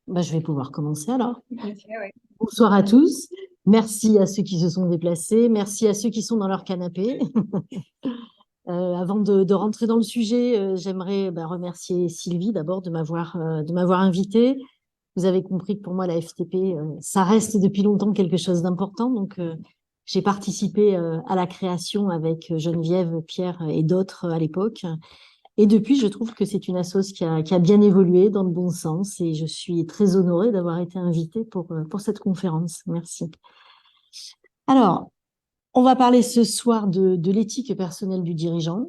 Je vais pouvoir commencer alors. Ok, ouais. Bonsoir à tous. Merci à ceux qui se sont déplacés. Merci à ceux qui sont dans leur canapé. Avant de rentrer dans le sujet, j'aimerais remercier Sylvie d'abord de m'avoir invitée. Vous avez compris que pour moi, la FTP, ça reste depuis longtemps quelque chose d'important. Donc, j'ai participé à la création avec Geneviève, Pierre et d'autres à l'époque. Et depuis, je trouve que c'est une assoce qui a bien évolué dans le bon sens et je suis très honorée d'avoir été invitée pour cette conférence. Merci. Alors, on va parler ce soir de l'éthique personnelle du dirigeant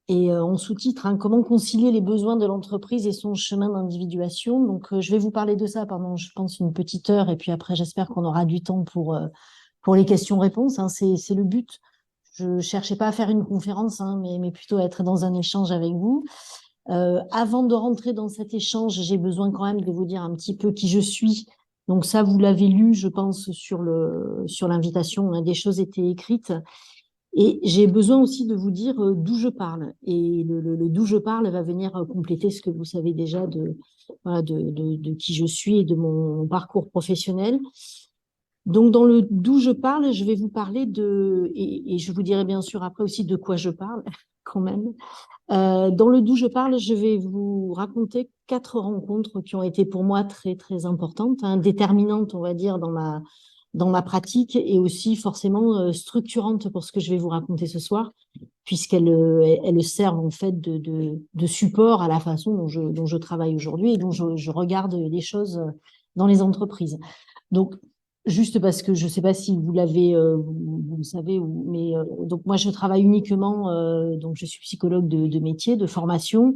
et en sous-titre, hein, comment concilier les besoins de l'entreprise et son chemin d'individuation. Donc, je vais vous parler de ça pendant, je pense, une petite heure et puis après, j'espère qu'on aura du temps pour les questions-réponses, hein. C'est le but. Je cherchais pas à faire une conférence, hein, mais plutôt à être dans un échange avec vous. Avant de rentrer dans cet échange, j'ai besoin quand même de vous dire un petit peu qui je suis. Donc ça, vous l'avez lu, je pense, sur l'invitation, hein, des choses étaient écrites. Et j'ai besoin aussi de vous dire d'où je parle. Et le d'où je parle va venir compléter ce que vous savez déjà voilà, de qui je suis et de mon parcours professionnel. Donc, dans le d'où je parle, je vais vous parler et je vous dirai bien sûr après aussi de quoi je parle, quand même. Dans le d'où je parle, je vais vous raconter 4 rencontres qui ont été pour moi très, très importantes, hein, déterminantes, on va dire, dans ma pratique et aussi forcément structurantes pour ce que je vais vous raconter ce soir, puisqu'elles servent en fait de support à la façon dont je travaille aujourd'hui et dont je regarde les choses dans les entreprises. Donc, juste parce que je ne sais pas si vous l'avez, vous le savez, mais donc moi je travaille uniquement, donc je suis psychologue de métier, de formation,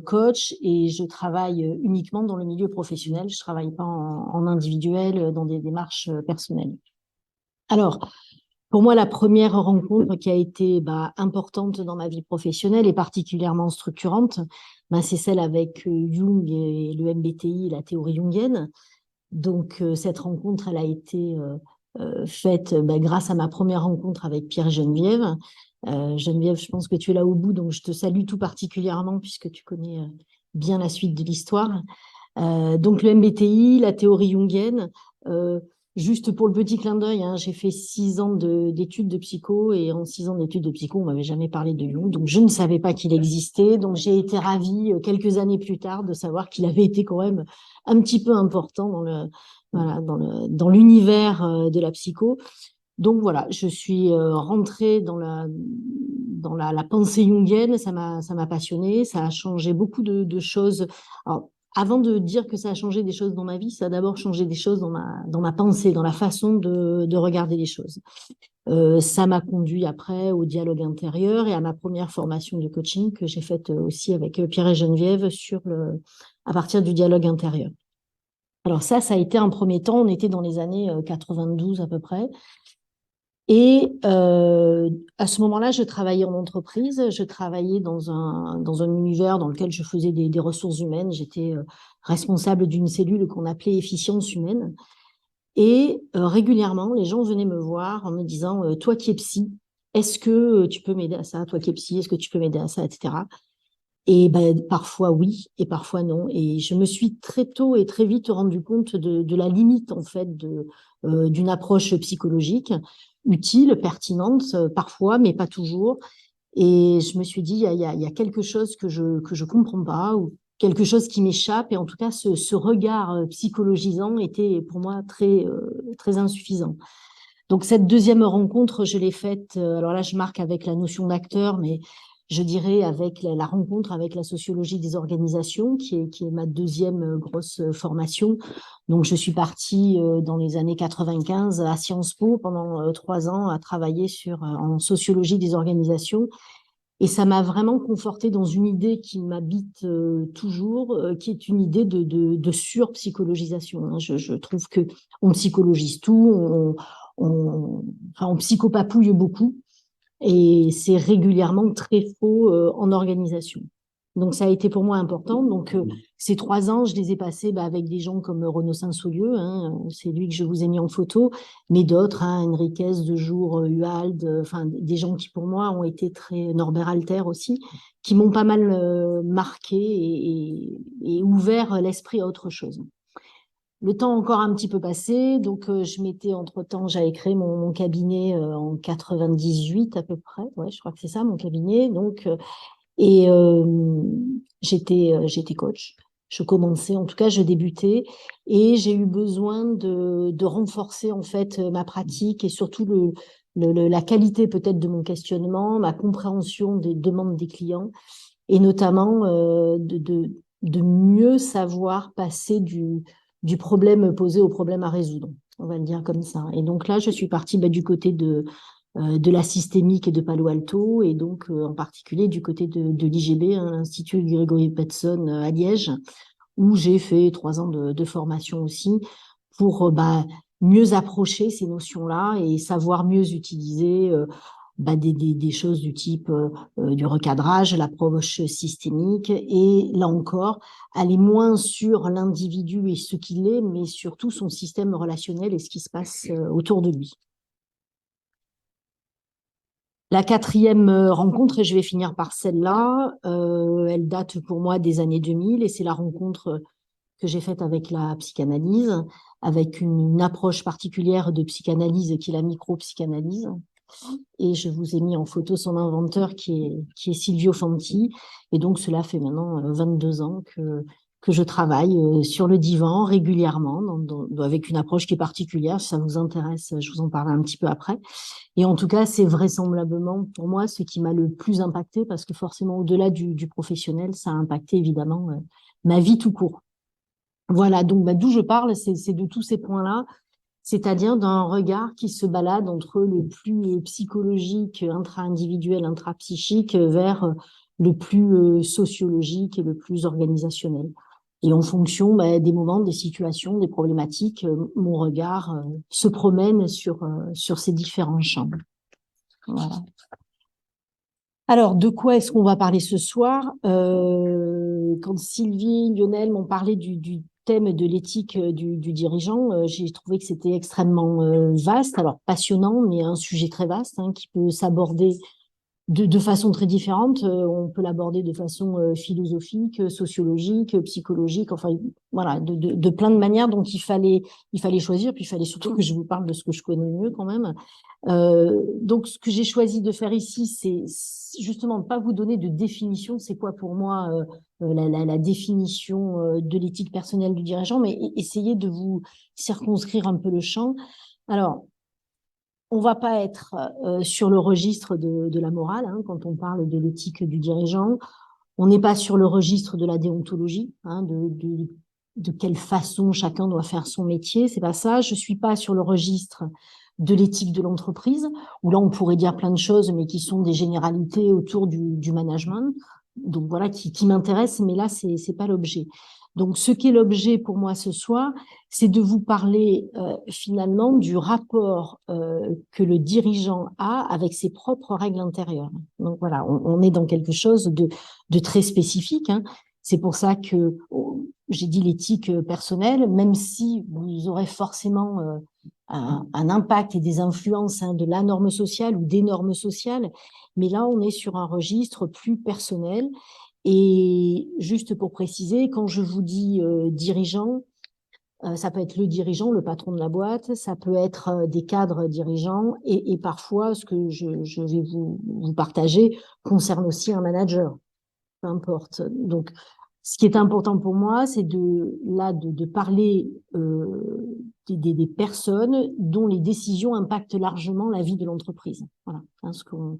coach, et je travaille uniquement dans le milieu professionnel. Je travaille pas en individuel, dans des démarches personnelles. Alors, pour moi, la première rencontre qui a été importante dans ma vie professionnelle et particulièrement structurante, c'est celle avec Jung et le MBTI, la théorie jungienne. Donc, cette rencontre, elle a été faite grâce à ma première rencontre avec Pierre et Geneviève. Geneviève, je pense que tu es là au bout, donc je te salue tout particulièrement puisque tu connais bien la suite de l'histoire. Donc, le MBTI, la théorie jungienne, euh, juste pour le petit clin d'œil, hein, j'ai fait 6 ans d'études de psycho et en 6 ans d'études de psycho, on m'avait jamais parlé de Jung, donc je ne savais pas qu'il existait. Donc, j'ai été ravie quelques années plus tard de savoir qu'il avait été quand même un petit peu important voilà, dans l'univers de la psycho. Donc voilà, je suis rentrée dans la pensée jungienne, ça m'a passionnée, ça a changé beaucoup de choses. Alors, avant de dire que ça a changé des choses dans ma vie, ça a d'abord changé des choses dans ma pensée, dans la façon de regarder les choses. Ça m'a conduit après au dialogue intérieur et à ma première formation de coaching que j'ai faite aussi avec Pierre et Geneviève à partir du dialogue intérieur. Alors ça a été un premier temps, on était dans les années 92 à peu près. Et à ce moment-là, je travaillais en entreprise, je travaillais dans un univers dans lequel je faisais des ressources humaines. J'étais responsable d'une cellule qu'on appelait efficience humaine. Et régulièrement, les gens venaient me voir en me disant, toi qui es psy, est-ce que tu peux m'aider à ça? Toi qui es psy, est-ce que tu peux m'aider à ça, etc. Et parfois oui, et parfois non. Et je me suis très tôt et très vite rendu compte de la limite en fait d'une approche psychologique utile, pertinente, parfois, mais pas toujours. Et je me suis dit, il y a quelque chose que je comprends pas ou quelque chose qui m'échappe. Et en tout cas, ce regard psychologisant était pour moi très, très insuffisant. Donc, cette deuxième rencontre, je l'ai faite, alors là, je marque avec la notion d'acteur, mais je dirais avec la rencontre avec la sociologie des organisations, qui est ma deuxième grosse formation. Donc, je suis partie dans les années 95 à Sciences Po pendant 3 ans à travailler en sociologie des organisations. Et ça m'a vraiment confortée dans une idée qui m'habite toujours, qui est une idée de surpsychologisation, hein. Je trouve que on psychologise tout, on psychopapouille beaucoup, et c'est régulièrement très faux en organisation. Donc, ça a été pour moi important. Donc, ces 3 ans, je les ai passés avec des gens comme Renaud Saint-Saulieu, hein, c'est lui que je vous ai mis en photo, mais d'autres, hein, Enriquez, Dejour, Huald, enfin, des gens qui pour moi ont été très, Norbert Alter aussi, qui m'ont pas mal marqué et ouvert l'esprit à autre chose. Le temps encore un petit peu passé, donc je m'étais entre-temps, j'avais créé mon cabinet en 98 à peu près, ouais, je crois que c'est ça mon cabinet, donc et j'étais coach. Je commençais, en tout cas, je débutais et j'ai eu besoin de renforcer en fait ma pratique et surtout la qualité peut-être de mon questionnement, ma compréhension des demandes des clients et notamment de mieux savoir passer du problème posé au problème à résoudre. On va le dire comme ça. Et donc là, je suis partie du côté de la systémique et de Palo Alto, et donc en particulier du côté de l'IGB, hein, l'Institut Gregory Bateson à Liège, où j'ai fait 3 ans de formation aussi pour mieux approcher ces notions-là et savoir mieux utiliser des choses du type du recadrage, l'approche systémique, et là encore, aller moins sur l'individu et ce qu'il est, mais surtout son système relationnel et ce qui se passe autour de lui. La 4e rencontre, et je vais finir par celle-là, elle date pour moi des années 2000 et c'est la rencontre que j'ai faite avec la psychanalyse, avec une approche particulière de psychanalyse qui est la micro-psychanalyse. Et je vous ai mis en photo son inventeur qui est Silvio Fanti. Et donc cela fait maintenant 22 ans que je travaille sur le divan régulièrement, avec une approche qui est particulière. Si ça vous intéresse, je vous en parlerai un petit peu après. Et en tout cas, c'est vraisemblablement pour moi ce qui m'a le plus impacté, parce que forcément, au-delà du professionnel, ça a impacté évidemment ma vie tout court. Voilà, donc d'où je parle, c'est de tous ces points-là, c'est-à-dire d'un regard qui se balade entre le plus psychologique, intra-individuel, intra-psychique, vers le plus sociologique et le plus organisationnel. Et en fonction des moments, des situations, des problématiques, mon regard se promène sur ces différents champs. Voilà. Alors, de quoi est-ce qu'on va parler ce soir? Quand Sylvie, Lionel m'ont parlé du thème de l'éthique du dirigeant, j'ai trouvé que c'était extrêmement vaste, alors passionnant, mais un sujet très vaste hein, qui peut s'aborder de façon très différente. On peut l'aborder de façon philosophique, sociologique, psychologique, enfin voilà, de plein de manières. Donc il fallait choisir, puis il fallait surtout que je vous parle de ce que je connais mieux quand même. Donc ce que j'ai choisi de faire ici, c'est justement pas vous donner de définition. C'est quoi pour moi la définition de l'éthique personnelle du dirigeant, mais essayer de vous circonscrire un peu le champ. Alors, on va pas être sur le registre de la morale hein, quand on parle de l'éthique du dirigeant. On n'est pas sur le registre de la déontologie, hein, de quelle façon chacun doit faire son métier. C'est pas ça. Je suis pas sur le registre de l'éthique de l'entreprise, où là on pourrait dire plein de choses, mais qui sont des généralités autour du management. Donc voilà, qui m'intéresse, mais là c'est pas l'objet. Donc ce qui est l'objet pour moi ce soir, c'est de vous parler finalement du rapport que le dirigeant a avec ses propres règles intérieures. Donc voilà, on est dans quelque chose de très spécifique. Hein. C'est pour ça que j'ai dit l'éthique personnelle, même si vous aurez forcément un impact et des influences hein, de la norme sociale ou des normes sociales, mais là on est sur un registre plus personnel. Et juste pour préciser, quand je vous dis dirigeant, ça peut être le dirigeant, le patron de la boîte, ça peut être des cadres dirigeants, et parfois ce que je vais vous partager concerne aussi un manager, peu importe. Donc, ce qui est important pour moi, c'est de parler des personnes dont les décisions impactent largement la vie de l'entreprise. Voilà, hein, ce qu'on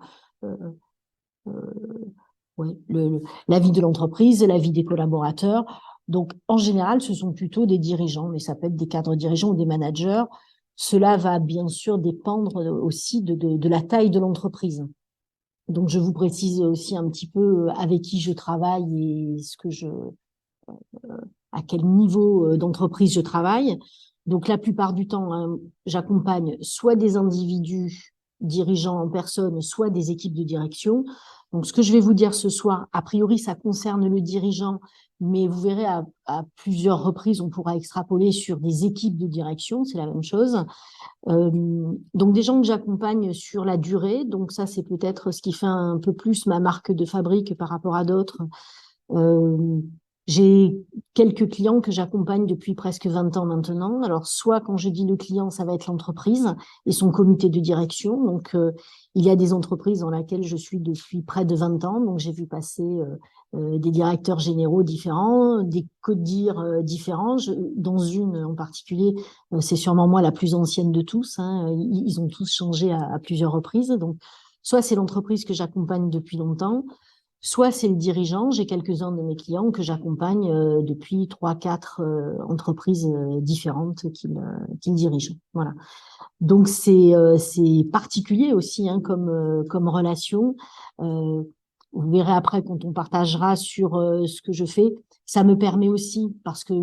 oui, la vie de l'entreprise, la vie des collaborateurs. Donc, en général, ce sont plutôt des dirigeants, mais ça peut être des cadres dirigeants ou des managers. Cela va bien sûr dépendre aussi de la taille de l'entreprise. Donc, je vous précise aussi un petit peu avec qui je travaille et à quel niveau d'entreprise je travaille. Donc, la plupart du temps, hein, j'accompagne soit des individus dirigeants en personne, soit des équipes de direction. Donc, ce que je vais vous dire ce soir, a priori, ça concerne le dirigeant, mais vous verrez, à plusieurs reprises, on pourra extrapoler sur des équipes de direction, c'est la même chose. Donc, des gens que j'accompagne sur la durée, donc ça, c'est peut-être ce qui fait un peu plus ma marque de fabrique par rapport à d'autres. J'ai quelques clients que j'accompagne depuis presque 20 ans maintenant. Alors, soit quand je dis le client, ça va être l'entreprise et son comité de direction. Donc, il y a des entreprises dans lesquelles je suis depuis près de 20 ans. Donc, j'ai vu passer des directeurs généraux différents, des codires différents. Dans une en particulier, c'est sûrement moi la plus ancienne de tous. Hein. Ils ont tous changé à plusieurs reprises. Donc, soit c'est l'entreprise que j'accompagne depuis longtemps, soit c'est le dirigeant. J'ai quelques-uns de mes clients que j'accompagne depuis 3-4 entreprises différentes qu'ils dirigent. Voilà. Donc, c'est particulier aussi hein, comme relation. Vous verrez après quand on partagera sur ce que je fais. Ça me permet aussi, parce que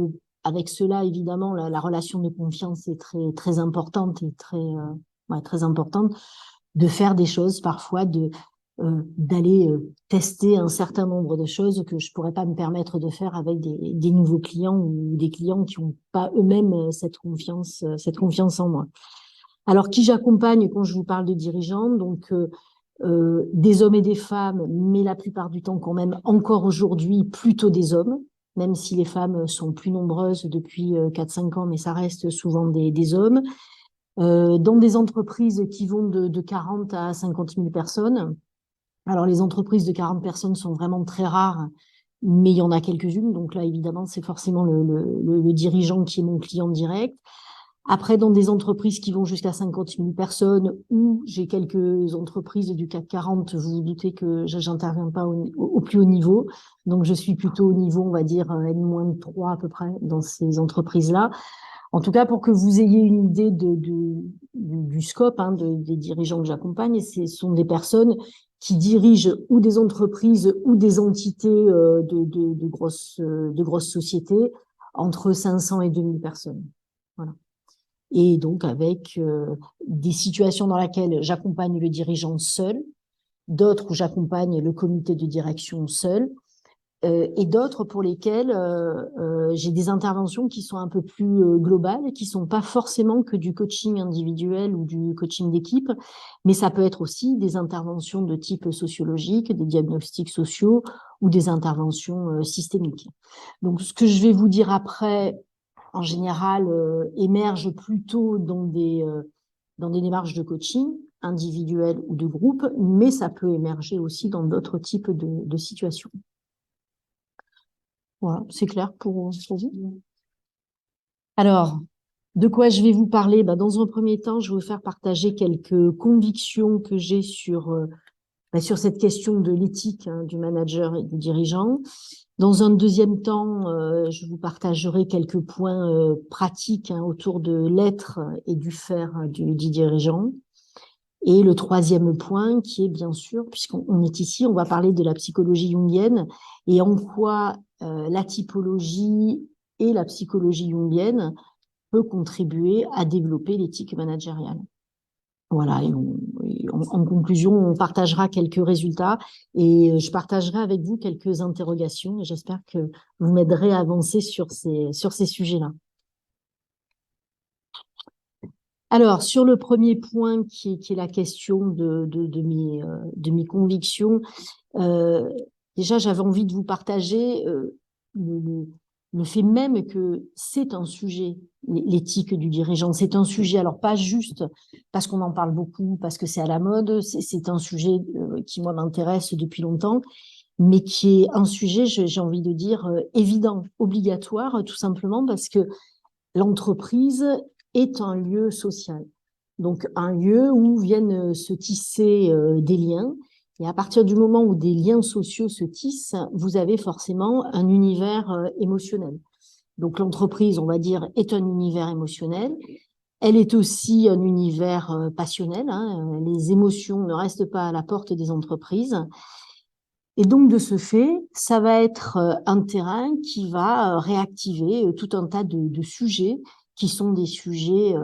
avec cela, évidemment, la relation de confiance est très, très importante et très importante, de faire des choses parfois, d'aller tester un certain nombre de choses que je pourrais pas me permettre de faire avec des nouveaux clients ou des clients qui n'ont pas eux-mêmes cette confiance en moi. Alors, qui j'accompagne quand je vous parle de dirigeants? Donc, des hommes et des femmes, mais la plupart du temps quand même encore aujourd'hui plutôt des hommes, même si les femmes sont plus nombreuses depuis 4-5 ans, mais ça reste souvent des hommes. Dans des entreprises qui vont de 40 à 50 000 personnes. Alors, les entreprises de 40 personnes sont vraiment très rares, mais il y en a quelques-unes. Donc là, évidemment, c'est forcément le dirigeant qui est mon client direct. Après, dans des entreprises qui vont jusqu'à 50 000 personnes, ou j'ai quelques entreprises du CAC 40, vous vous doutez que j'interviens pas au plus haut niveau. Donc, je suis plutôt au niveau, on va dire, N-3 à peu près dans ces entreprises-là. En tout cas, pour que vous ayez une idée du scope hein, des dirigeants que j'accompagne, ce sont des personnes qui dirigent ou des entreprises ou des entités de grosses sociétés entre 500 et 2000 personnes. Voilà. Et donc avec des situations dans lesquelles j'accompagne le dirigeant seul, d'autres où j'accompagne le comité de direction seul, et d'autres pour lesquelles j'ai des interventions qui sont un peu plus globales, qui sont pas forcément que du coaching individuel ou du coaching d'équipe, mais ça peut être aussi des interventions de type sociologique, des diagnostics sociaux ou des interventions systémiques. Donc, ce que je vais vous dire après, en général, émerge plutôt dans des démarches de coaching individuelles ou de groupe, mais ça peut émerger aussi dans d'autres types de situations. Voilà, c'est clair pour vous? Alors, de quoi je vais vous parler? Dans un premier temps, je vais vous faire partager quelques convictions que j'ai sur cette question de l'éthique hein, du manager et du dirigeant. Dans un deuxième temps, je vous partagerai quelques points pratiques hein, autour de l'être et du faire du dirigeant. Et le troisième point, qui est bien sûr, puisqu'on est ici, on va parler de la psychologie jungienne et en quoi la typologie et la psychologie jungienne peut contribuer à développer l'éthique managériale. Voilà, et en conclusion, on partagera quelques résultats et je partagerai avec vous quelques interrogations et j'espère que vous m'aiderez à avancer sur ces sujets-là. Alors, sur le premier point qui est la question de mes convictions, déjà, j'avais envie de vous partager le fait même que c'est un sujet, l'éthique du dirigeant, c'est un sujet, alors pas juste parce qu'on en parle beaucoup, parce que c'est à la mode, c'est un sujet qui, moi, m'intéresse depuis longtemps, mais qui est un sujet, j'ai envie de dire, évident, obligatoire, tout simplement parce que l'entreprise est un lieu social. Donc, un lieu où viennent se tisser des liens. Et à partir du moment où des liens sociaux se tissent, vous avez forcément un univers émotionnel. Donc, l'entreprise, on va dire, est un univers émotionnel. Elle est aussi un univers passionnel. Hein. Les émotions ne restent pas à la porte des entreprises. Et donc, de ce fait, ça va être un terrain qui va réactiver tout un tas de sujets qui sont des sujets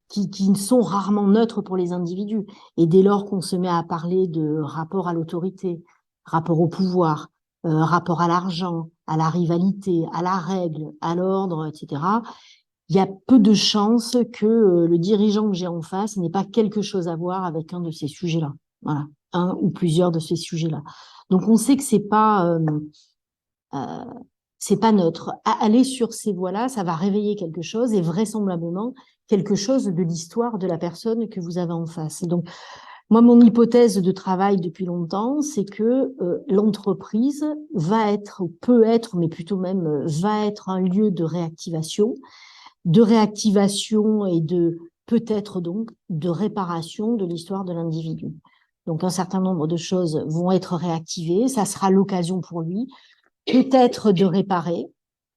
qui sont rarement neutres pour les individus. Et dès lors qu'on se met à parler de rapport à l'autorité, rapport au pouvoir, rapport à l'argent, à la rivalité, à la règle, à l'ordre, etc., il y a peu de chances que le dirigeant que j'ai en face n'ait pas quelque chose à voir avec un de ces sujets-là. Voilà, un ou plusieurs de ces sujets-là. Donc on sait que c'est pas neutre. Aller sur ces voies-là, ça va réveiller quelque chose et vraisemblablement quelque chose de l'histoire de la personne que vous avez en face. Donc, moi, mon hypothèse de travail depuis longtemps, c'est que l'entreprise va être, ou peut être, mais plutôt même va être un lieu de réactivation et de peut-être donc de réparation de l'histoire de l'individu. Donc, un certain nombre de choses vont être réactivées. Ça sera l'occasion pour lui peut-être de réparer,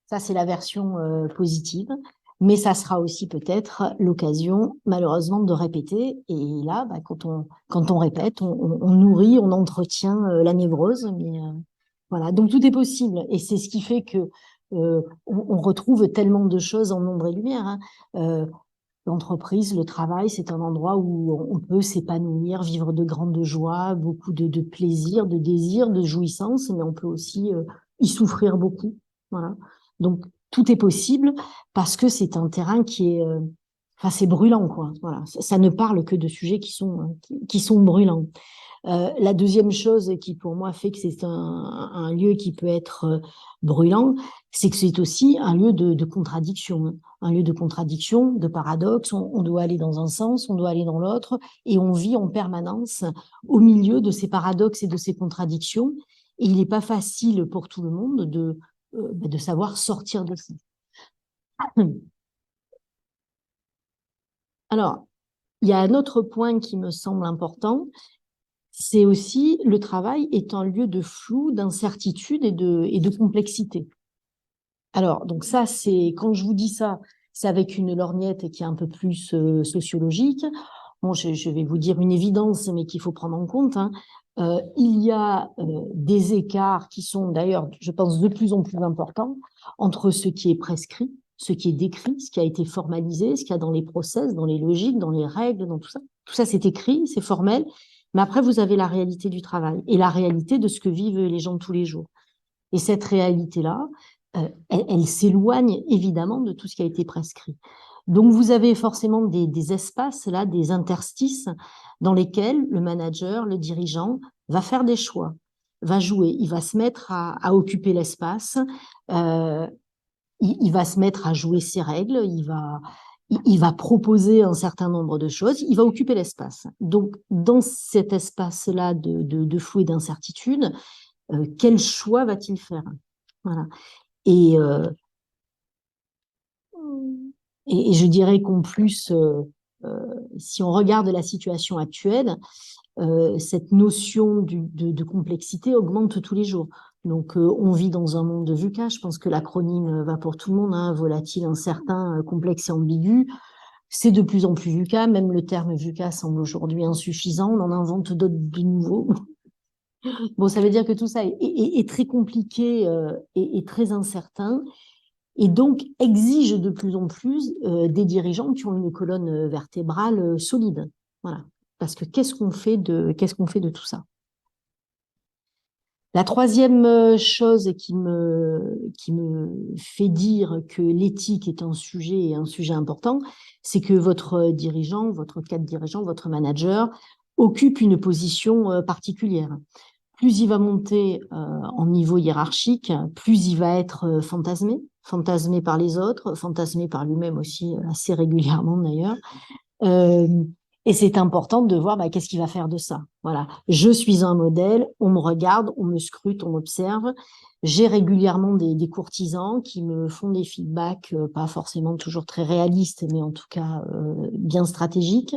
ça c'est la version positive, mais ça sera aussi peut-être l'occasion malheureusement de répéter. Et là, bah, quand on répète, on nourrit, on entretient la névrose. Mais voilà, donc tout est possible. Et c'est ce qui fait que on retrouve tellement de choses en ombre et lumière. Hein. L'entreprise, le travail, c'est un endroit où on peut s'épanouir, vivre de grandes joies, beaucoup de plaisir, de désir, de jouissance, mais on peut aussi y souffrir beaucoup. Voilà. Donc, tout est possible parce que c'est un terrain qui est, enfin, c'est brûlant, quoi. Voilà. Ça ne parle que de sujets qui sont brûlants. La deuxième chose qui, pour moi, fait que c'est un lieu qui peut être brûlant, c'est que c'est aussi un lieu de contradiction, hein. Un lieu de contradiction, de paradoxe. On doit aller dans un sens, on doit aller dans l'autre, et on vit en permanence au milieu de ces paradoxes et de ces contradictions. Et il n'est pas facile pour tout le monde de savoir sortir de ça. Alors, il y a un autre point qui me semble important, c'est aussi le travail est un lieu de flou, d'incertitude et de complexité. Alors, donc ça, c'est quand je vous dis ça, c'est avec une lorgnette qui est un peu plus sociologique. Bon, je vais vous dire une évidence, mais qu'il faut prendre en compte. Hein. Il y a des écarts qui sont d'ailleurs, je pense, de plus en plus importants entre ce qui est prescrit, ce qui est décrit, ce qui a été formalisé, ce qu'il y a dans les process, dans les logiques, dans les règles, dans tout ça. Tout ça, c'est écrit, c'est formel. Mais après, vous avez la réalité du travail et la réalité de ce que vivent les gens tous les jours. Et cette réalité-là, elle s'éloigne évidemment de tout ce qui a été prescrit. Donc, vous avez forcément des espaces, là, des interstices dans lesquels le manager, le dirigeant, va faire des choix, va jouer, il va se mettre à occuper l'espace, il va se mettre à jouer ses règles, il va proposer un certain nombre de choses, il va occuper l'espace. Donc, dans cet espace-là de flou et d'incertitude, quel choix va-t-il faire? Voilà. Et, euh, et je dirais qu'en plus, si on regarde la situation actuelle, cette notion de complexité augmente tous les jours. Donc, on vit dans un monde de VUCA. Je pense que l'acronyme va pour tout le monde, hein, volatile, incertain, complexe et ambigu. C'est de plus en plus VUCA. Même le terme VUCA semble aujourd'hui insuffisant. On en invente d'autres de nouveaux. Bon, ça veut dire que tout ça est très compliqué et très incertain. Et donc exige de plus en plus des dirigeants qui ont une colonne vertébrale solide. Voilà. Parce que qu'est-ce qu'on fait de tout ça? La troisième chose qui me fait dire que l'éthique est un sujet important, c'est que votre dirigeant, votre cadre dirigeant, votre manager occupe une position particulière. Plus il va monter en niveau hiérarchique, plus il va être fantasmé par les autres, fantasmé par lui-même aussi assez régulièrement d'ailleurs. Euh, et c'est important de voir qu'est-ce qu'il va faire de ça. Voilà, je suis un modèle, on me regarde, on me scrute, on m'observe. J'ai régulièrement des courtisans qui me font des feedbacks, pas forcément toujours très réalistes, mais en tout cas bien stratégiques.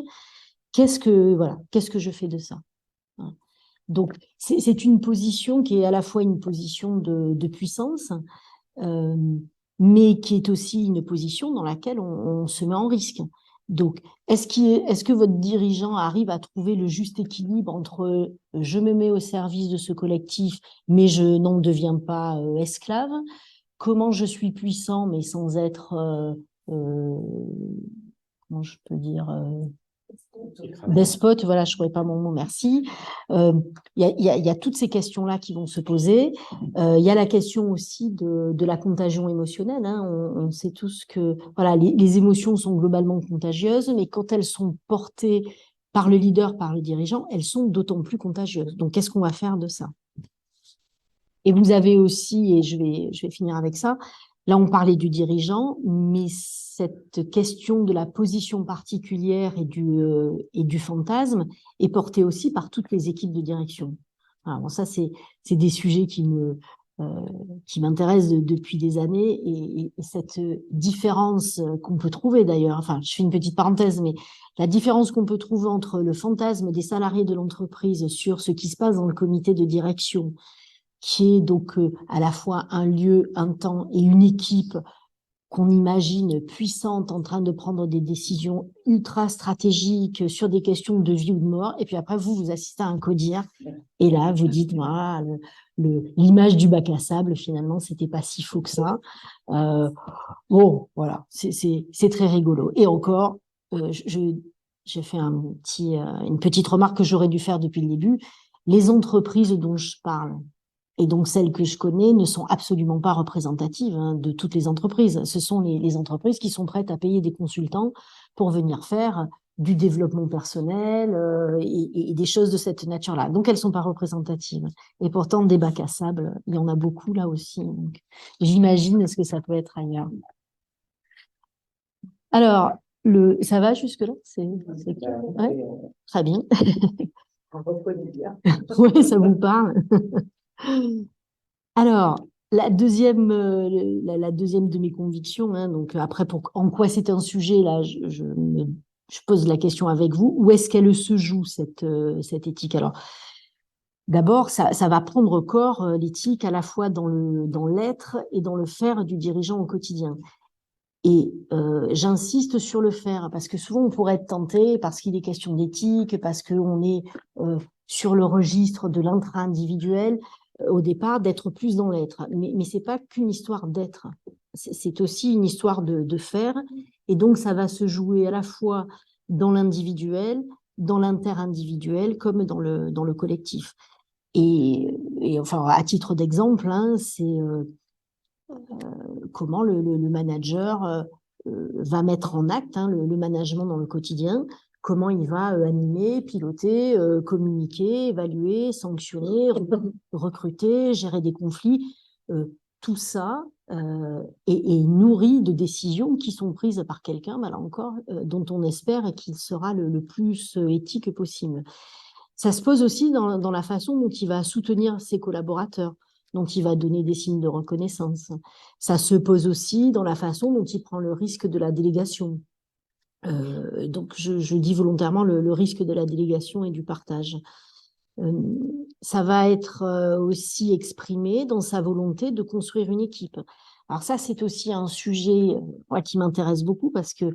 Qu'est-ce que je fais de ça? Voilà. Donc, c'est une position qui est à la fois une position de puissance, euh, mais qui est aussi une position dans laquelle on se met en risque. Donc, est-ce que votre dirigeant arrive à trouver le juste équilibre entre je me mets au service de ce collectif, mais je n'en deviens pas esclave? Comment je suis puissant, mais sans être comment je peux dire, despote, voilà, je ne trouvais pas mon mot, merci. Il y a toutes ces questions-là qui vont se poser. Il y a la question aussi de la contagion émotionnelle. Hein. On sait tous que voilà, les émotions sont globalement contagieuses, mais quand elles sont portées par le leader, par le dirigeant, elles sont d'autant plus contagieuses. Donc, qu'est-ce qu'on va faire de ça? Et vous avez aussi, et je vais finir avec ça, là on parlait du dirigeant, mais cette question de la position particulière et du fantasme est portée aussi par toutes les équipes de direction. Alors ça, c'est des sujets qui m'intéressent depuis des années, et cette différence qu'on peut trouver d'ailleurs, enfin je fais une petite parenthèse, mais la différence qu'on peut trouver entre le fantasme des salariés de l'entreprise sur ce qui se passe dans le comité de direction, qui est donc à la fois un lieu, un temps et une équipe qu'on imagine puissante en train de prendre des décisions ultra stratégiques sur des questions de vie ou de mort. Et puis après, vous assistez à un codir. Et là, vous dites, voilà, l'image du bac à sable, finalement, c'était pas si faux que ça. Bon, voilà, c'est très rigolo. Et encore, j'ai fait une petite remarque que j'aurais dû faire depuis le début. Les entreprises dont je parle, et donc, celles que je connais ne sont absolument pas représentatives, hein, de toutes les entreprises. Ce sont les entreprises qui sont prêtes à payer des consultants pour venir faire du développement personnel et des choses de cette nature-là. Donc, elles ne sont pas représentatives. Et pourtant, des bacs à sable, il y en a beaucoup là aussi. Donc, j'imagine ce que ça peut être ailleurs. Alors, ça va jusque-là? Ouais, très bien. Oui, ça vous parle. Alors, la deuxième de mes convictions, hein, donc après, en quoi c'est un sujet, là, je pose la question avec vous, où est-ce qu'elle se joue, cette éthique? Alors, d'abord, ça va prendre corps, l'éthique, à la fois dans l'être et dans le faire du dirigeant au quotidien. Et j'insiste sur le faire, parce que souvent on pourrait être tenté, parce qu'il est question d'éthique, parce qu'on est sur le registre de l'intra-individuel, au départ, d'être plus dans l'être. Mais ce n'est pas qu'une histoire d'être, c'est aussi une histoire de faire. Et donc, ça va se jouer à la fois dans l'individuel, dans l'inter-individuel, comme dans le collectif. Et enfin, à titre d'exemple, hein, c'est comment le manager va mettre en acte, hein, le management dans le quotidien, comment il va animer, piloter, communiquer, évaluer, sanctionner, recruter, gérer des conflits. Tout ça est nourri de décisions qui sont prises par quelqu'un, là encore, dont on espère qu'il sera le plus éthique possible. Ça se pose aussi dans la façon dont il va soutenir ses collaborateurs, dont il va donner des signes de reconnaissance. Ça se pose aussi dans la façon dont il prend le risque de la délégation. Donc, je dis volontairement le risque de la délégation et du partage. Ça va être aussi exprimé dans sa volonté de construire une équipe. Alors ça, c'est aussi un sujet qui m'intéresse beaucoup, parce que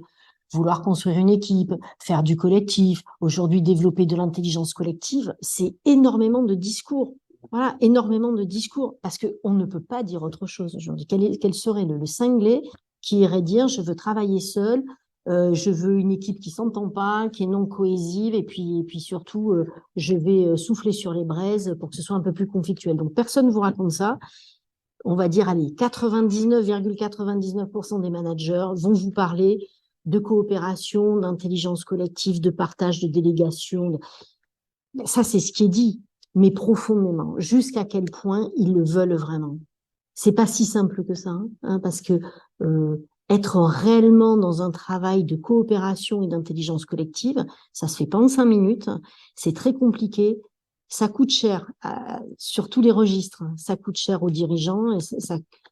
vouloir construire une équipe, faire du collectif, aujourd'hui développer de l'intelligence collective, c'est énormément de discours. Voilà, énormément de discours, parce qu'on ne peut pas dire autre chose aujourd'hui. Quel serait le cinglé qui irait dire « je veux travailler seul », je veux une équipe qui s'entend pas, qui est non cohésive, et puis surtout, je vais souffler sur les braises pour que ce soit un peu plus conflictuel. Donc, personne ne vous raconte ça. On va dire, allez, 99,99% des managers vont vous parler de coopération, d'intelligence collective, de partage, de délégation. Ça, c'est ce qui est dit, mais profondément, jusqu'à quel point ils le veulent vraiment. C'est pas si simple que ça, hein, parce que être réellement dans un travail de coopération et d'intelligence collective, ça se fait pas en 5 minutes, c'est très compliqué, ça coûte cher sur tous les registres, ça coûte cher aux dirigeants, et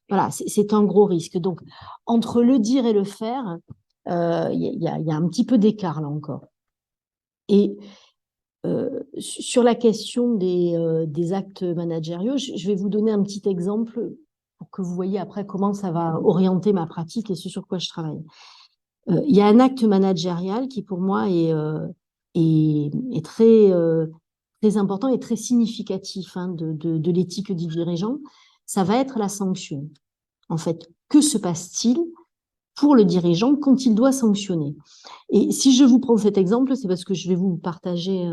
voilà, c'est un gros risque. Donc, entre le dire et le faire, y a un petit peu d'écart là encore. Et sur la question des actes managériaux, je vais vous donner un petit exemple pour que vous voyez après comment ça va orienter ma pratique et ce sur quoi je travaille. Il y a un acte managérial qui, pour moi, est très, très important et très significatif, hein, de l'éthique du dirigeant. Ça va être la sanction. En fait, que se passe-t-il pour le dirigeant quand il doit sanctionner. Et si je vous prends cet exemple, c'est parce que je vais vous partager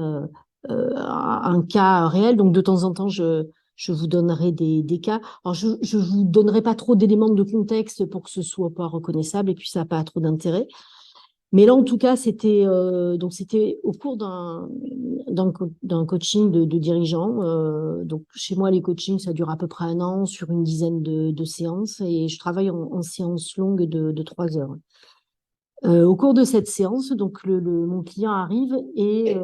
un cas réel. Donc, de temps en temps, je vous donnerai des cas. Alors, je ne vous donnerai pas trop d'éléments de contexte pour que ce soit pas reconnaissable et puis ça n'a pas trop d'intérêt. Mais là, en tout cas, c'était au cours d'un coaching de dirigeants. Donc, chez moi, les coachings, ça dure à peu près 1 an sur une dizaine de séances et je travaille en séance longue de 3 heures. Au cours de cette séance, donc mon client arrive et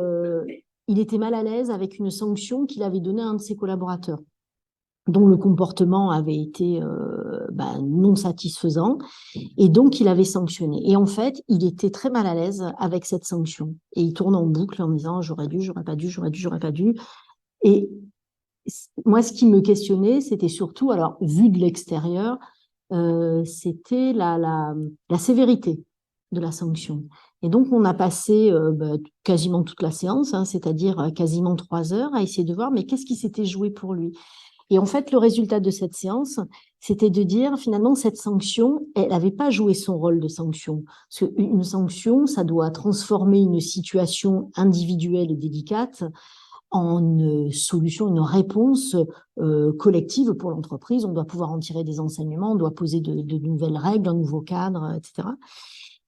il était mal à l'aise avec une sanction qu'il avait donnée à un de ses collaborateurs, dont le comportement avait été non satisfaisant, et donc il avait sanctionné. Et en fait, il était très mal à l'aise avec cette sanction. Et il tourne en boucle en disant « j'aurais dû, j'aurais pas dû, j'aurais dû, j'aurais pas dû ». Et moi, ce qui me questionnait, c'était surtout, alors vu de l'extérieur, c'était la sévérité de la sanction. Et donc, on a passé quasiment toute la séance, hein, c'est-à-dire quasiment 3 heures, à essayer de voir, mais qu'est-ce qui s'était joué pour lui. Et en fait, le résultat de cette séance, c'était de dire, finalement, cette sanction, elle n'avait pas joué son rôle de sanction. Parce qu'une sanction, ça doit transformer une situation individuelle et délicate en une solution, une réponse collective pour l'entreprise. On doit pouvoir en tirer des enseignements, on doit poser de nouvelles règles, un nouveau cadre, etc.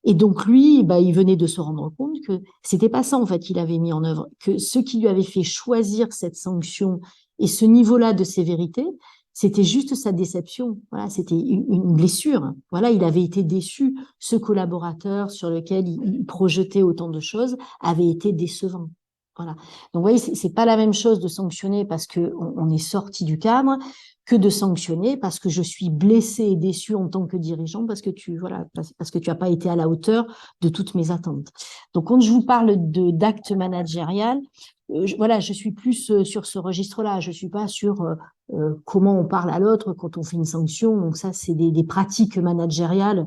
Et donc lui, il venait de se rendre compte que c'était pas ça en fait qu'il avait mis en œuvre, que ce qui lui avait fait choisir cette sanction et ce niveau-là de sévérité, c'était juste sa déception. Voilà, c'était une blessure. Voilà, il avait été déçu. Ce collaborateur sur lequel il projetait autant de choses avait été décevant. Voilà. Donc, vous voyez, c'est pas la même chose de sanctionner parce que on est sorti du cadre que de sanctionner parce que je suis blessé et déçu en tant que dirigeant parce que parce que tu as pas été à la hauteur de toutes mes attentes. Donc, quand je vous parle d'acte managérial, je suis plus sur ce registre-là. Je suis pas sur comment on parle à l'autre quand on fait une sanction. Donc ça, c'est des pratiques managériales.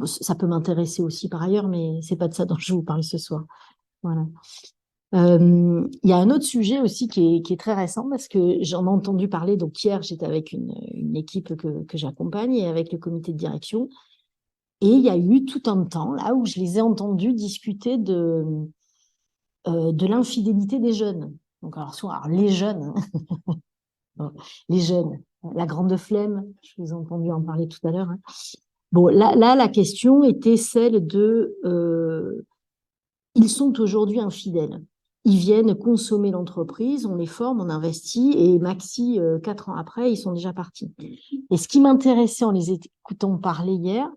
Ça peut m'intéresser aussi par ailleurs, mais c'est pas de ça dont je vous parle ce soir. Voilà. Il y a un autre sujet aussi qui est très récent parce que j'en ai entendu parler. Donc hier, j'étais avec une équipe que j'accompagne et avec le comité de direction. Et il y a eu tout un temps là où je les ai entendus discuter de l'infidélité des jeunes. Donc alors les jeunes, les jeunes, la grande flemme, je vous ai entendu en parler tout à l'heure. Hein. Bon, là, la question était celle de ils sont aujourd'hui infidèles. Ils viennent consommer l'entreprise, on les forme, on investit, et maxi, 4 ans après, ils sont déjà partis. Et ce qui m'intéressait en les écoutant parler hier,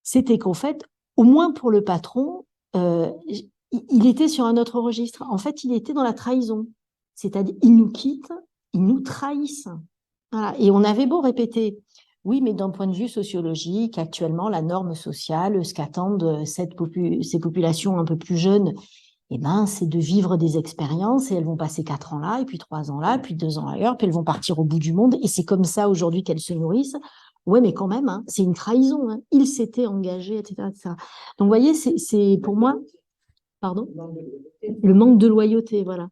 c'était qu'en fait, au moins pour le patron, il était sur un autre registre. En fait, il était dans la trahison. C'est-à-dire, ils nous quittent, ils nous trahissent. Voilà. Et on avait beau répéter, oui, mais d'un point de vue sociologique, actuellement, la norme sociale, ce qu'attendent ces populations un peu plus jeunes, c'est de vivre des expériences et elles vont passer 4 ans là, et puis 3 ans là, puis 2 ans ailleurs, puis elles vont partir au bout du monde et c'est comme ça aujourd'hui qu'elles se nourrissent. Ouais, mais quand même, hein, c'est une trahison. Hein. Ils s'étaient engagés, etc., etc. Donc, vous voyez, c'est pour moi, pardon, le manque de loyauté, voilà.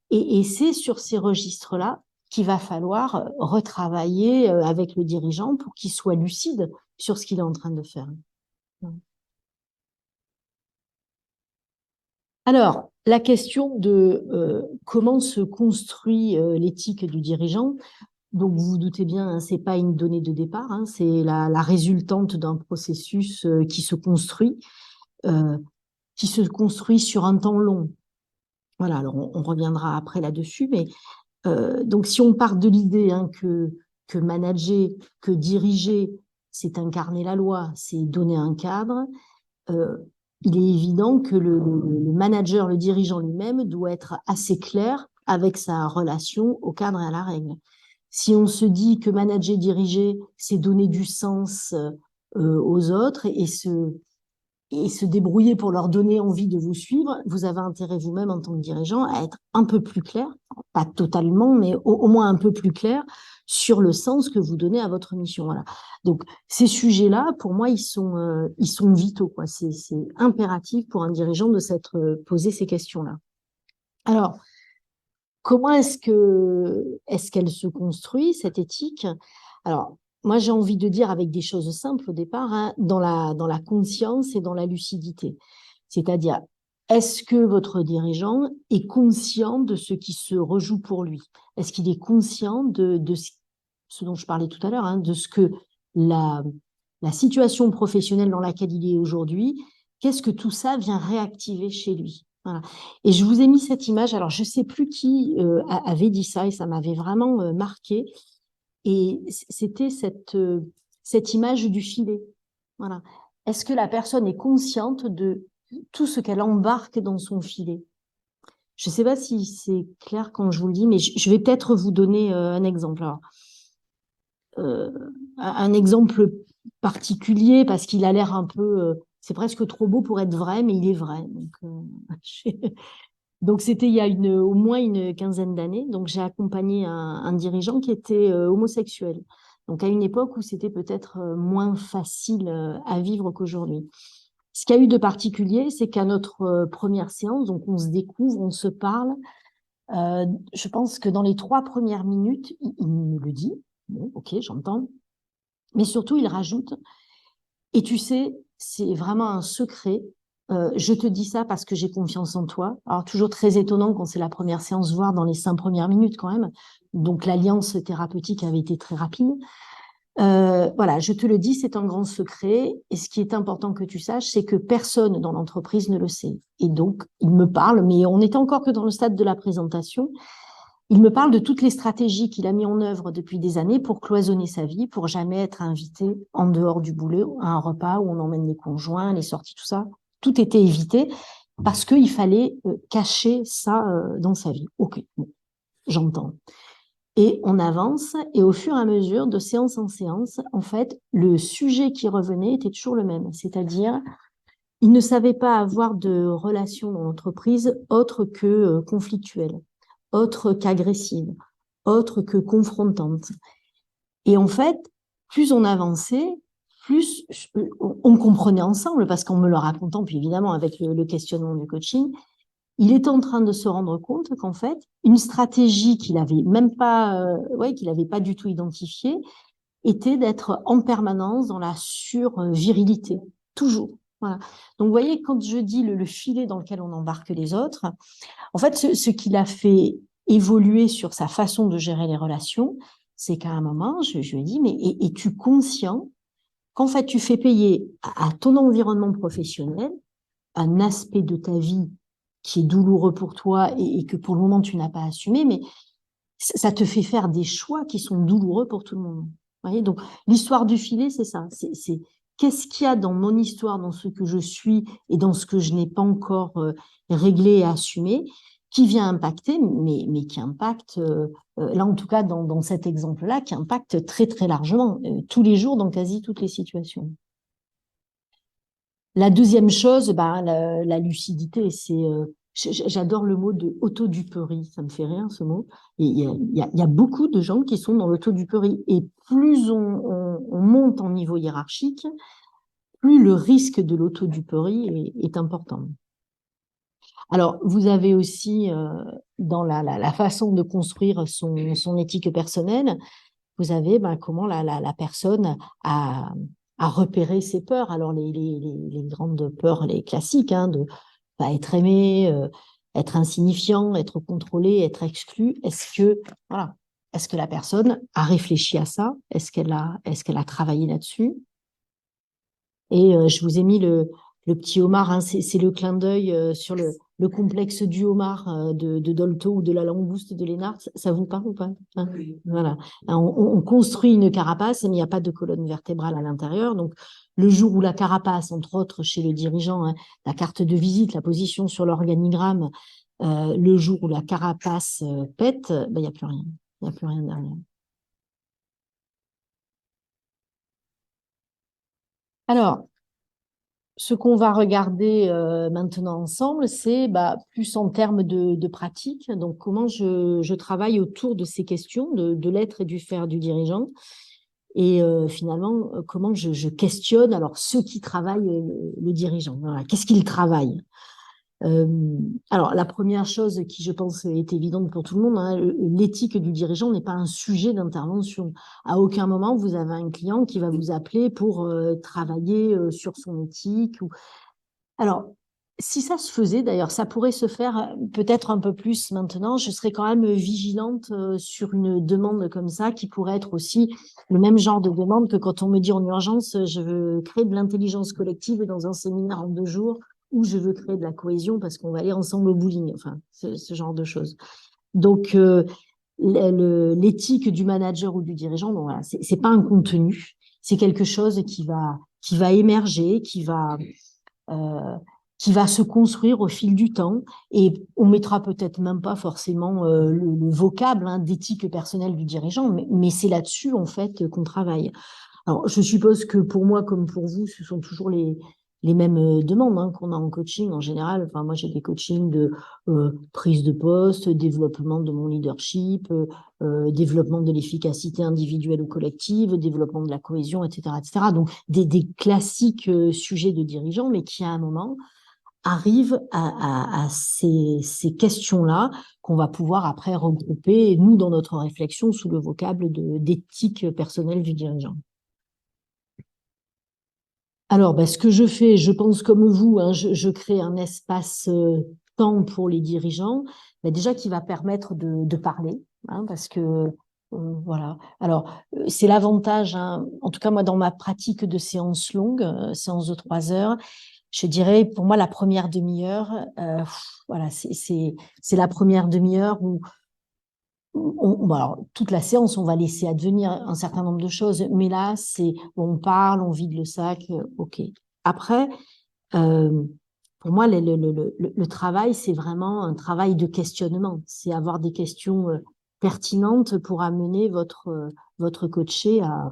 Et c'est sur ces registres-là qu'il va falloir retravailler avec le dirigeant pour qu'il soit lucide sur ce qu'il est en train de faire. Alors, la question de comment se construit l'éthique du dirigeant, donc vous vous doutez bien, hein, c'est pas une donnée de départ, hein, c'est la résultante d'un processus euh, qui se construit sur un temps long. Voilà, alors on reviendra après là-dessus, mais donc si on part de l'idée hein, que manager, que diriger, c'est incarner la loi, c'est donner un cadre, il est évident que le manager, le dirigeant lui-même doit être assez clair avec sa relation au cadre et à la règle. Si on se dit que manager, diriger, c'est donner du sens aux autres et se débrouiller pour leur donner envie de vous suivre, vous avez intérêt vous-même en tant que dirigeant à être un peu plus clair, pas totalement, mais au moins un peu plus clair sur le sens que vous donnez à votre mission. Voilà. Donc ces sujets-là, pour moi, ils sont vitaux, quoi. C'est impératif pour un dirigeant de s'être posé ces questions-là. Alors, comment est-ce qu'elle se construit cette éthique? Alors, moi, j'ai envie de dire avec des choses simples au départ, hein, dans la conscience et dans la lucidité. C'est-à-dire, est-ce que votre dirigeant est conscient de ce qui se rejoue pour lui? Est-ce qu'il est conscient de ce dont je parlais tout à l'heure, hein, de ce que la, la situation professionnelle dans laquelle il est aujourd'hui, qu'est-ce que tout ça vient réactiver chez lui? Voilà. Et je vous ai mis cette image, alors je ne sais plus qui avait dit ça et ça m'avait vraiment marqué. Et c'était cette image du filet. Voilà. Est-ce que la personne est consciente de tout ce qu'elle embarque dans son filet? Je ne sais pas si c'est clair quand je vous le dis, mais je vais peut-être vous donner un exemple. Alors, euh, un exemple particulier parce qu'il a l'air un peu, c'est presque trop beau pour être vrai, mais il est vrai. Donc c'était il y a au moins une quinzaine d'années. Donc j'ai accompagné un dirigeant qui était homosexuel. Donc à une époque où c'était peut-être moins facile à vivre qu'aujourd'hui. Ce qu'il y a eu de particulier, c'est qu'à notre première séance, donc on se découvre, on se parle. Je pense que dans les 3 premières minutes, il me le dit. Bon, ok, j'entends. Mais surtout, il rajoute, et tu sais, c'est vraiment un secret. Je te dis ça parce que j'ai confiance en toi. Alors, toujours très étonnant quand c'est la première séance, voire dans les 5 premières minutes quand même. Donc, l'alliance thérapeutique avait été très rapide. Voilà, je te le dis, c'est un grand secret. Et ce qui est important que tu saches, c'est que personne dans l'entreprise ne le sait. Et donc, il me parle, mais on n'est encore que dans le stade de la présentation. Il me parle de toutes les stratégies qu'il a mis en œuvre depuis des années pour cloisonner sa vie, pour jamais être invité en dehors du boulot à un repas où on emmène les conjoints, les sorties, tout ça. Tout était évité parce qu'il fallait cacher ça dans sa vie. Ok, bon, j'entends. Et on avance, et au fur et à mesure, de séance en séance, en fait, le sujet qui revenait était toujours le même, c'est-à-dire, il ne savait pas avoir de relation dans l'entreprise autre que conflictuelle, autre qu'agressive, autre que confrontante. Et en fait, plus on avançait, plus on comprenait ensemble, parce qu'en me le racontant, puis évidemment avec le questionnement du coaching, il était en train de se rendre compte qu'en fait, une stratégie qu'il avait même pas, qu'il avait pas du tout identifiée, était d'être en permanence dans la survirilité, toujours. Voilà. Donc, vous voyez, quand je dis le filet dans lequel on embarque les autres, en fait, ce qui l'a fait évoluer sur sa façon de gérer les relations, c'est qu'à un moment, je lui ai dit, mais es-tu conscient qu'en fait, tu fais payer à ton environnement professionnel un aspect de ta vie qui est douloureux pour toi et que pour le moment, tu n'as pas assumé, mais ça te fait faire des choix qui sont douloureux pour tout le monde. Vous voyez, donc, l'histoire du filet, c'est ça. C'est qu'est-ce qu'il y a dans mon histoire, dans ce que je suis et dans ce que je n'ai pas encore réglé et assumé, qui vient impacter, mais qui impacte, là en tout cas dans cet exemple-là, qui impacte très très largement, tous les jours dans quasi toutes les situations. La deuxième chose, la lucidité, c'est, j'adore le mot de autoduperie, ça me fait rire ce mot. Et il y a beaucoup de gens qui sont dans l'autoduperie. Et plus on monte en niveau hiérarchique, plus le risque de l'autoduperie est important. Alors, vous avez aussi, dans la façon de construire son éthique personnelle, vous avez comment la personne a repéré ses peurs. Alors, les grandes peurs, les classiques, hein, de pas être aimé, être insignifiant, être contrôlé, être exclu. Voilà, est-ce que la personne a réfléchi à ça? Est-ce qu'elle a travaillé là-dessus? Et je vous ai mis le petit homard, hein, c'est le clin d'œil sur le complexe du homard de Dolto ou de la langouste de Lénard. Ça vous parle ou pas, hein? Oui. Voilà. On construit une carapace, mais il n'y a pas de colonne vertébrale à l'intérieur. Donc, le jour où la carapace, entre autres chez le dirigeant, hein, la carte de visite, la position sur l'organigramme, le jour où la carapace pète, il n'y a plus rien. Il n'y a plus rien derrière. Alors, ce qu'on va regarder maintenant ensemble, c'est plus en termes de pratique. Donc, comment je travaille autour de ces questions de l'être et du faire du dirigeant. Et finalement, comment je questionne alors ceux qui travaillent le dirigeant. Voilà. Qu'est-ce qu'ils travaillent? Euh, alors, la première chose qui, je pense, est évidente pour tout le monde, hein, l'éthique du dirigeant n'est pas un sujet d'intervention. À aucun moment, vous avez un client qui va vous appeler pour travailler sur son éthique. Alors, si ça se faisait, d'ailleurs, ça pourrait se faire peut-être un peu plus maintenant. Je serais quand même vigilante sur une demande comme ça, qui pourrait être aussi le même genre de demande que quand on me dit en urgence, je veux créer de l'intelligence collective dans un séminaire en 2 jours, ou je veux créer de la cohésion parce qu'on va aller ensemble au bowling, enfin, ce genre de choses. Donc, l'éthique du manager ou du dirigeant, bon, voilà, c'est pas un contenu, c'est quelque chose qui va émerger, euh, qui va se construire au fil du temps, et on mettra peut-être même pas forcément le vocable d'éthique personnelle du dirigeant, mais c'est là-dessus en fait qu'on travaille. Alors, je suppose que pour moi comme pour vous, ce sont toujours les mêmes demandes qu'on a en coaching en général. Enfin, moi, j'ai des coachings de prise de poste, développement de mon leadership, développement de l'efficacité individuelle ou collective, développement de la cohésion, etc., etc. Donc, des classiques sujets de dirigeants, mais qui, à un moment, arrivent à ces questions-là qu'on va pouvoir après regrouper, nous, dans notre réflexion, sous le vocable d'éthique personnelle du dirigeant. Alors, ce que je fais, je pense comme vous, je crée un espace-temps pour les dirigeants, déjà qui va permettre de parler, parce que voilà. Alors, c'est l'avantage, en tout cas moi dans ma pratique de séances longues, séances de 3 heures, je dirais pour moi la première demi-heure, voilà, c'est la première demi-heure où bon, alors, toute la séance, on va laisser advenir un certain nombre de choses, mais là, on parle, on vide le sac, ok. Après, euh, pour moi, le travail, c'est vraiment un travail de questionnement. C'est avoir des questions pertinentes pour amener votre coaché à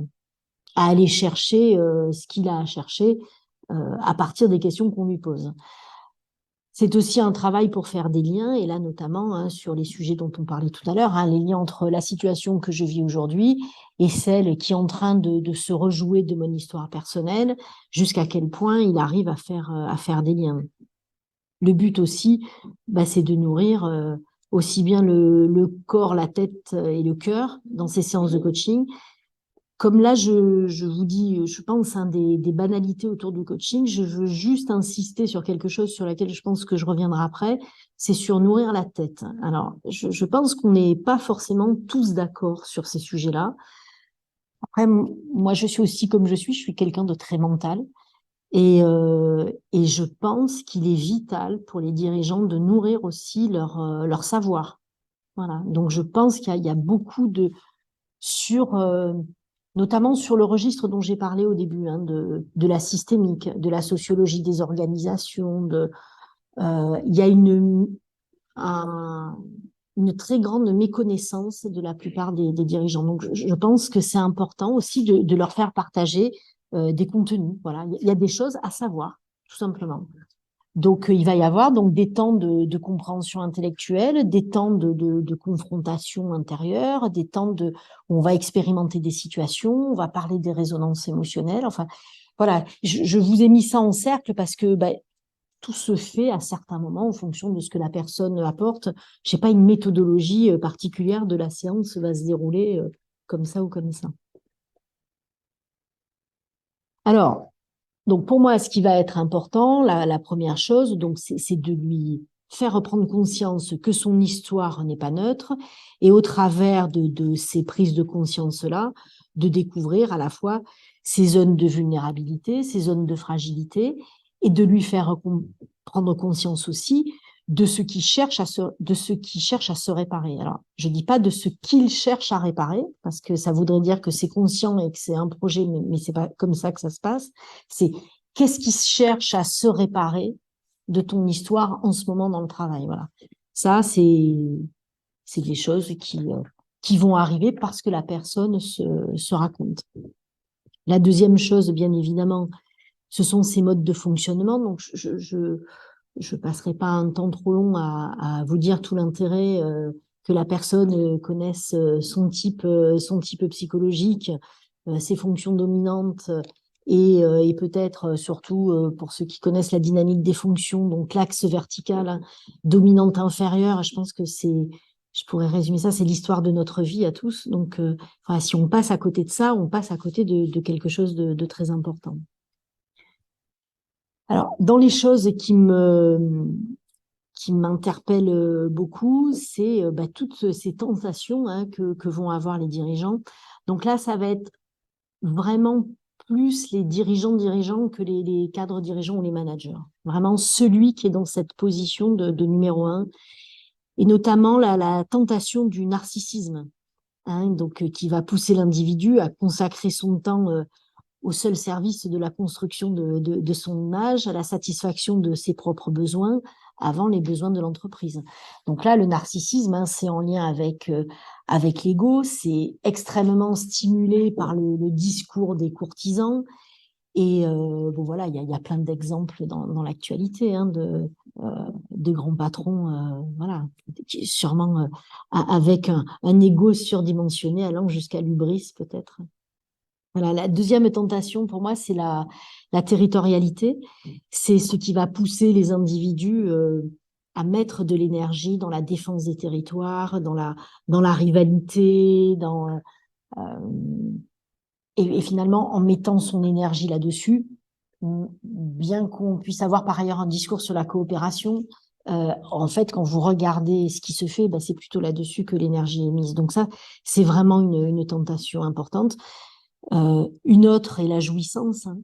aller chercher ce qu'il a à chercher à partir des questions qu'on lui pose. C'est aussi un travail pour faire des liens, et là notamment sur les sujets dont on parlait tout à l'heure, les liens entre la situation que je vis aujourd'hui et celle qui est en train de se rejouer de mon histoire personnelle, jusqu'à quel point il arrive à faire des liens. Le but aussi, c'est de nourrir aussi bien le corps, la tête et le cœur dans ces séances de coaching. Comme là, je vous dis, je pense, des banalités autour du coaching, je veux juste insister sur quelque chose sur laquelle je pense que je reviendrai après, c'est sur nourrir la tête. Alors, je pense qu'on n'est pas forcément tous d'accord sur ces sujets-là. Après, moi, je suis aussi comme je suis quelqu'un de très mental. Et je pense qu'il est vital pour les dirigeants de nourrir aussi leur savoir. Voilà. Donc, je pense qu'il y a beaucoup sur, notamment sur le registre dont j'ai parlé au début, de la systémique, de la sociologie des organisations. Il y a une très grande méconnaissance de la plupart des dirigeants. Donc, je pense que c'est important aussi de leur faire partager des contenus. Voilà, il y a des choses à savoir, tout simplement. Donc, il va y avoir donc des temps de compréhension intellectuelle, des temps de confrontation intérieure, des temps où on va expérimenter des situations, on va parler des résonances émotionnelles. Enfin, voilà, je vous ai mis ça en cercle parce que tout se fait à certains moments en fonction de ce que la personne apporte. Je n'ai pas une méthodologie particulière de la séance va se dérouler comme ça ou comme ça. Alors, donc pour moi, ce qui va être important, la première chose, donc c'est de lui faire reprendre conscience que son histoire n'est pas neutre, et au travers de ces prises de conscience-là, de découvrir à la fois ses zones de vulnérabilité, ses zones de fragilité, et de lui faire prendre conscience aussi de ce qui cherche à se réparer. Alors, je dis pas de ce qu'il cherche à réparer, parce que ça voudrait dire que c'est conscient et que c'est un projet, mais c'est pas comme ça que ça se passe. C'est qu'est-ce qui cherche à se réparer de ton histoire en ce moment dans le travail. Voilà. Ça, c'est des choses qui vont arriver parce que la personne se raconte. La deuxième chose, bien évidemment, ce sont ces modes de fonctionnement. Donc, je passerai pas un temps trop long à vous dire tout l'intérêt que la personne connaisse son type psychologique, ses fonctions dominantes et peut-être surtout pour ceux qui connaissent la dynamique des fonctions, donc l'axe vertical, hein, dominante inférieure, je pense que je pourrais résumer ça, c'est l'histoire de notre vie à tous. Donc, enfin, si on passe à côté de ça, on passe à côté de quelque chose de très important. Alors, dans les choses qui m'interpellent beaucoup, c'est toutes ces tentations, hein, que vont avoir les dirigeants. Donc là, ça va être vraiment plus les dirigeants que les cadres dirigeants ou les managers. Vraiment celui qui est dans cette position de numéro un, et notamment la tentation du narcissisme, hein, donc qui va pousser l'individu à consacrer son temps au seul service de la construction de son image, à la satisfaction de ses propres besoins avant les besoins de l'entreprise. Donc là, le narcissisme, hein, c'est en lien avec l'ego, c'est extrêmement stimulé par le discours des courtisans. Et bon, voilà, il y a plein d'exemples dans l'actualité, hein, de grands patrons, voilà, sûrement avec un ego surdimensionné allant jusqu'à l'hubris peut-être. Voilà, la deuxième tentation pour moi, c'est la territorialité. C'est ce qui va pousser les individus à mettre de l'énergie dans la défense des territoires, dans la rivalité, et finalement, en mettant son énergie là-dessus, bien qu'on puisse avoir par ailleurs un discours sur la coopération, en fait, quand vous regardez ce qui se fait, c'est plutôt là-dessus que l'énergie est mise. Donc ça, c'est vraiment une tentation importante. Une autre est la jouissance, hein.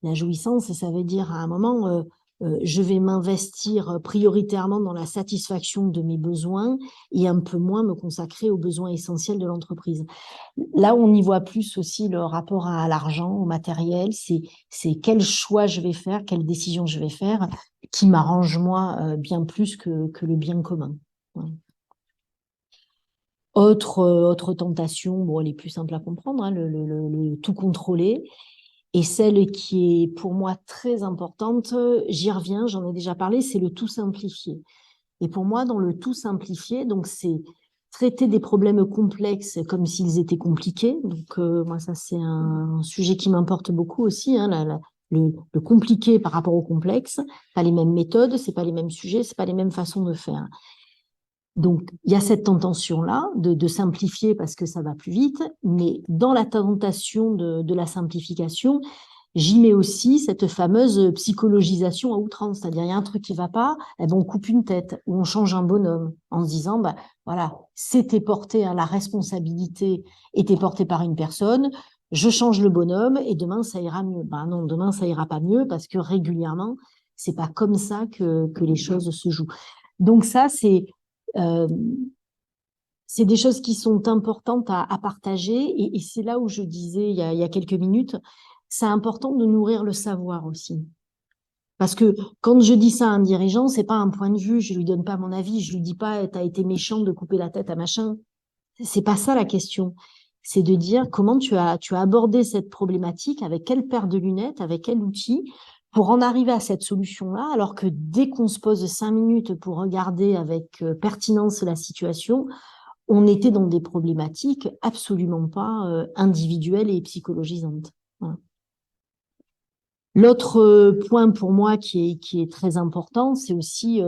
La jouissance, ça veut dire à un moment, je vais m'investir prioritairement dans la satisfaction de mes besoins et un peu moins me consacrer aux besoins essentiels de l'entreprise. Là, on y voit plus aussi le rapport à l'argent, au matériel, c'est quel choix je vais faire, quelle décision je vais faire, qui m'arrange moi bien plus que le bien commun. Ouais. Autre tentation, bon, elle est plus simple à comprendre, hein, le tout contrôler. Et celle qui est pour moi très importante, j'y reviens, j'en ai déjà parlé, c'est le tout simplifier. Et pour moi, dans le tout simplifier, donc c'est traiter des problèmes complexes comme s'ils étaient compliqués. Donc moi, ça c'est un sujet qui m'importe beaucoup aussi, hein, le compliqué par rapport au complexe. Pas les mêmes méthodes, c'est pas les mêmes sujets, c'est pas les mêmes façons de faire. Donc, il y a cette tentation-là de simplifier parce que ça va plus vite, mais dans la tentation de la simplification, j'y mets aussi cette fameuse psychologisation à outrance, c'est-à-dire il y a un truc qui va pas, eh ben on coupe une tête ou on change un bonhomme en se disant voilà, c'était porté, hein, la responsabilité était portée par une personne, je change le bonhomme et demain ça ira mieux. Ben non, demain ça ira pas mieux parce que régulièrement c'est pas comme ça que les choses se jouent. Donc ça euh, c'est des choses qui sont importantes à partager et c'est là où je disais il y a quelques minutes, c'est important de nourrir le savoir aussi. Parce que quand je dis ça à un dirigeant, c'est pas un point de vue, je lui donne pas mon avis, je lui dis pas t'as été méchant de couper la tête à machin. C'est pas ça la question. C'est de dire comment tu as abordé cette problématique, avec quelle paire de lunettes, avec quel outil, pour en arriver à cette solution-là, alors que dès qu'on se pose 5 minutes pour regarder avec pertinence la situation, on était dans des problématiques absolument pas individuelles et psychologisantes. Voilà. L'autre point pour moi qui est très important, c'est aussi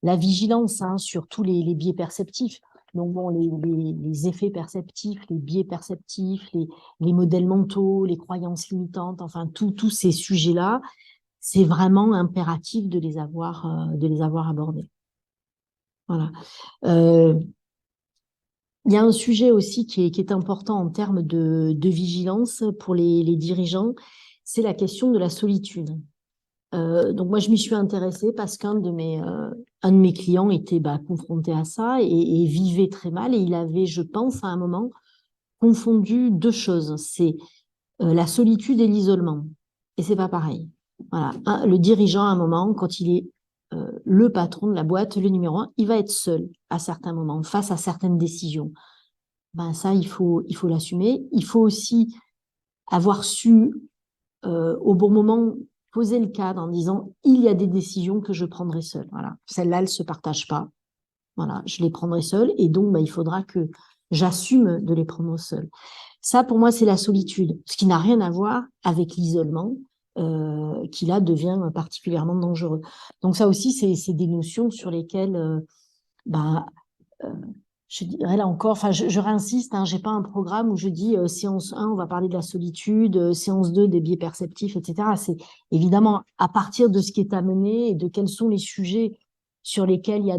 la vigilance, hein, sur tous les biais perceptifs. Donc bon, les effets perceptifs, les biais perceptifs, les modèles mentaux, les croyances limitantes, enfin tous ces sujets-là, c'est vraiment impératif de les avoir abordés. Voilà. Il y a un sujet aussi qui est important en termes de vigilance pour les dirigeants, c'est la question de la solitude. Donc moi, je m'y suis intéressée parce qu'un de mes clients était confronté à ça et vivait très mal. Et il avait, je pense, à un moment, confondu deux choses. C'est la solitude et l'isolement. Et c'est pas pareil. Voilà. Le dirigeant, à un moment, quand il est le patron de la boîte, le numéro un, il va être seul à certains moments, face à certaines décisions. Ça, il faut l'assumer. Il faut aussi avoir su, au bon moment, poser le cadre en disant il y a des décisions que je prendrai seule. Voilà, celles-là, elles se partagent pas. Voilà, je les prendrai seule et donc il faudra que j'assume de les prendre seul. Ça, pour moi, c'est la solitude, ce qui n'a rien à voir avec l'isolement, qui là devient particulièrement dangereux. Donc ça aussi, c'est des notions sur lesquelles, bah, je dirais là encore, enfin, je réinsiste, hein, j'ai pas un programme où je dis séance 1, on va parler de la solitude, séance 2, des biais perceptifs, etc. C'est évidemment à partir de ce qui est amené et de quels sont les sujets sur lesquels il y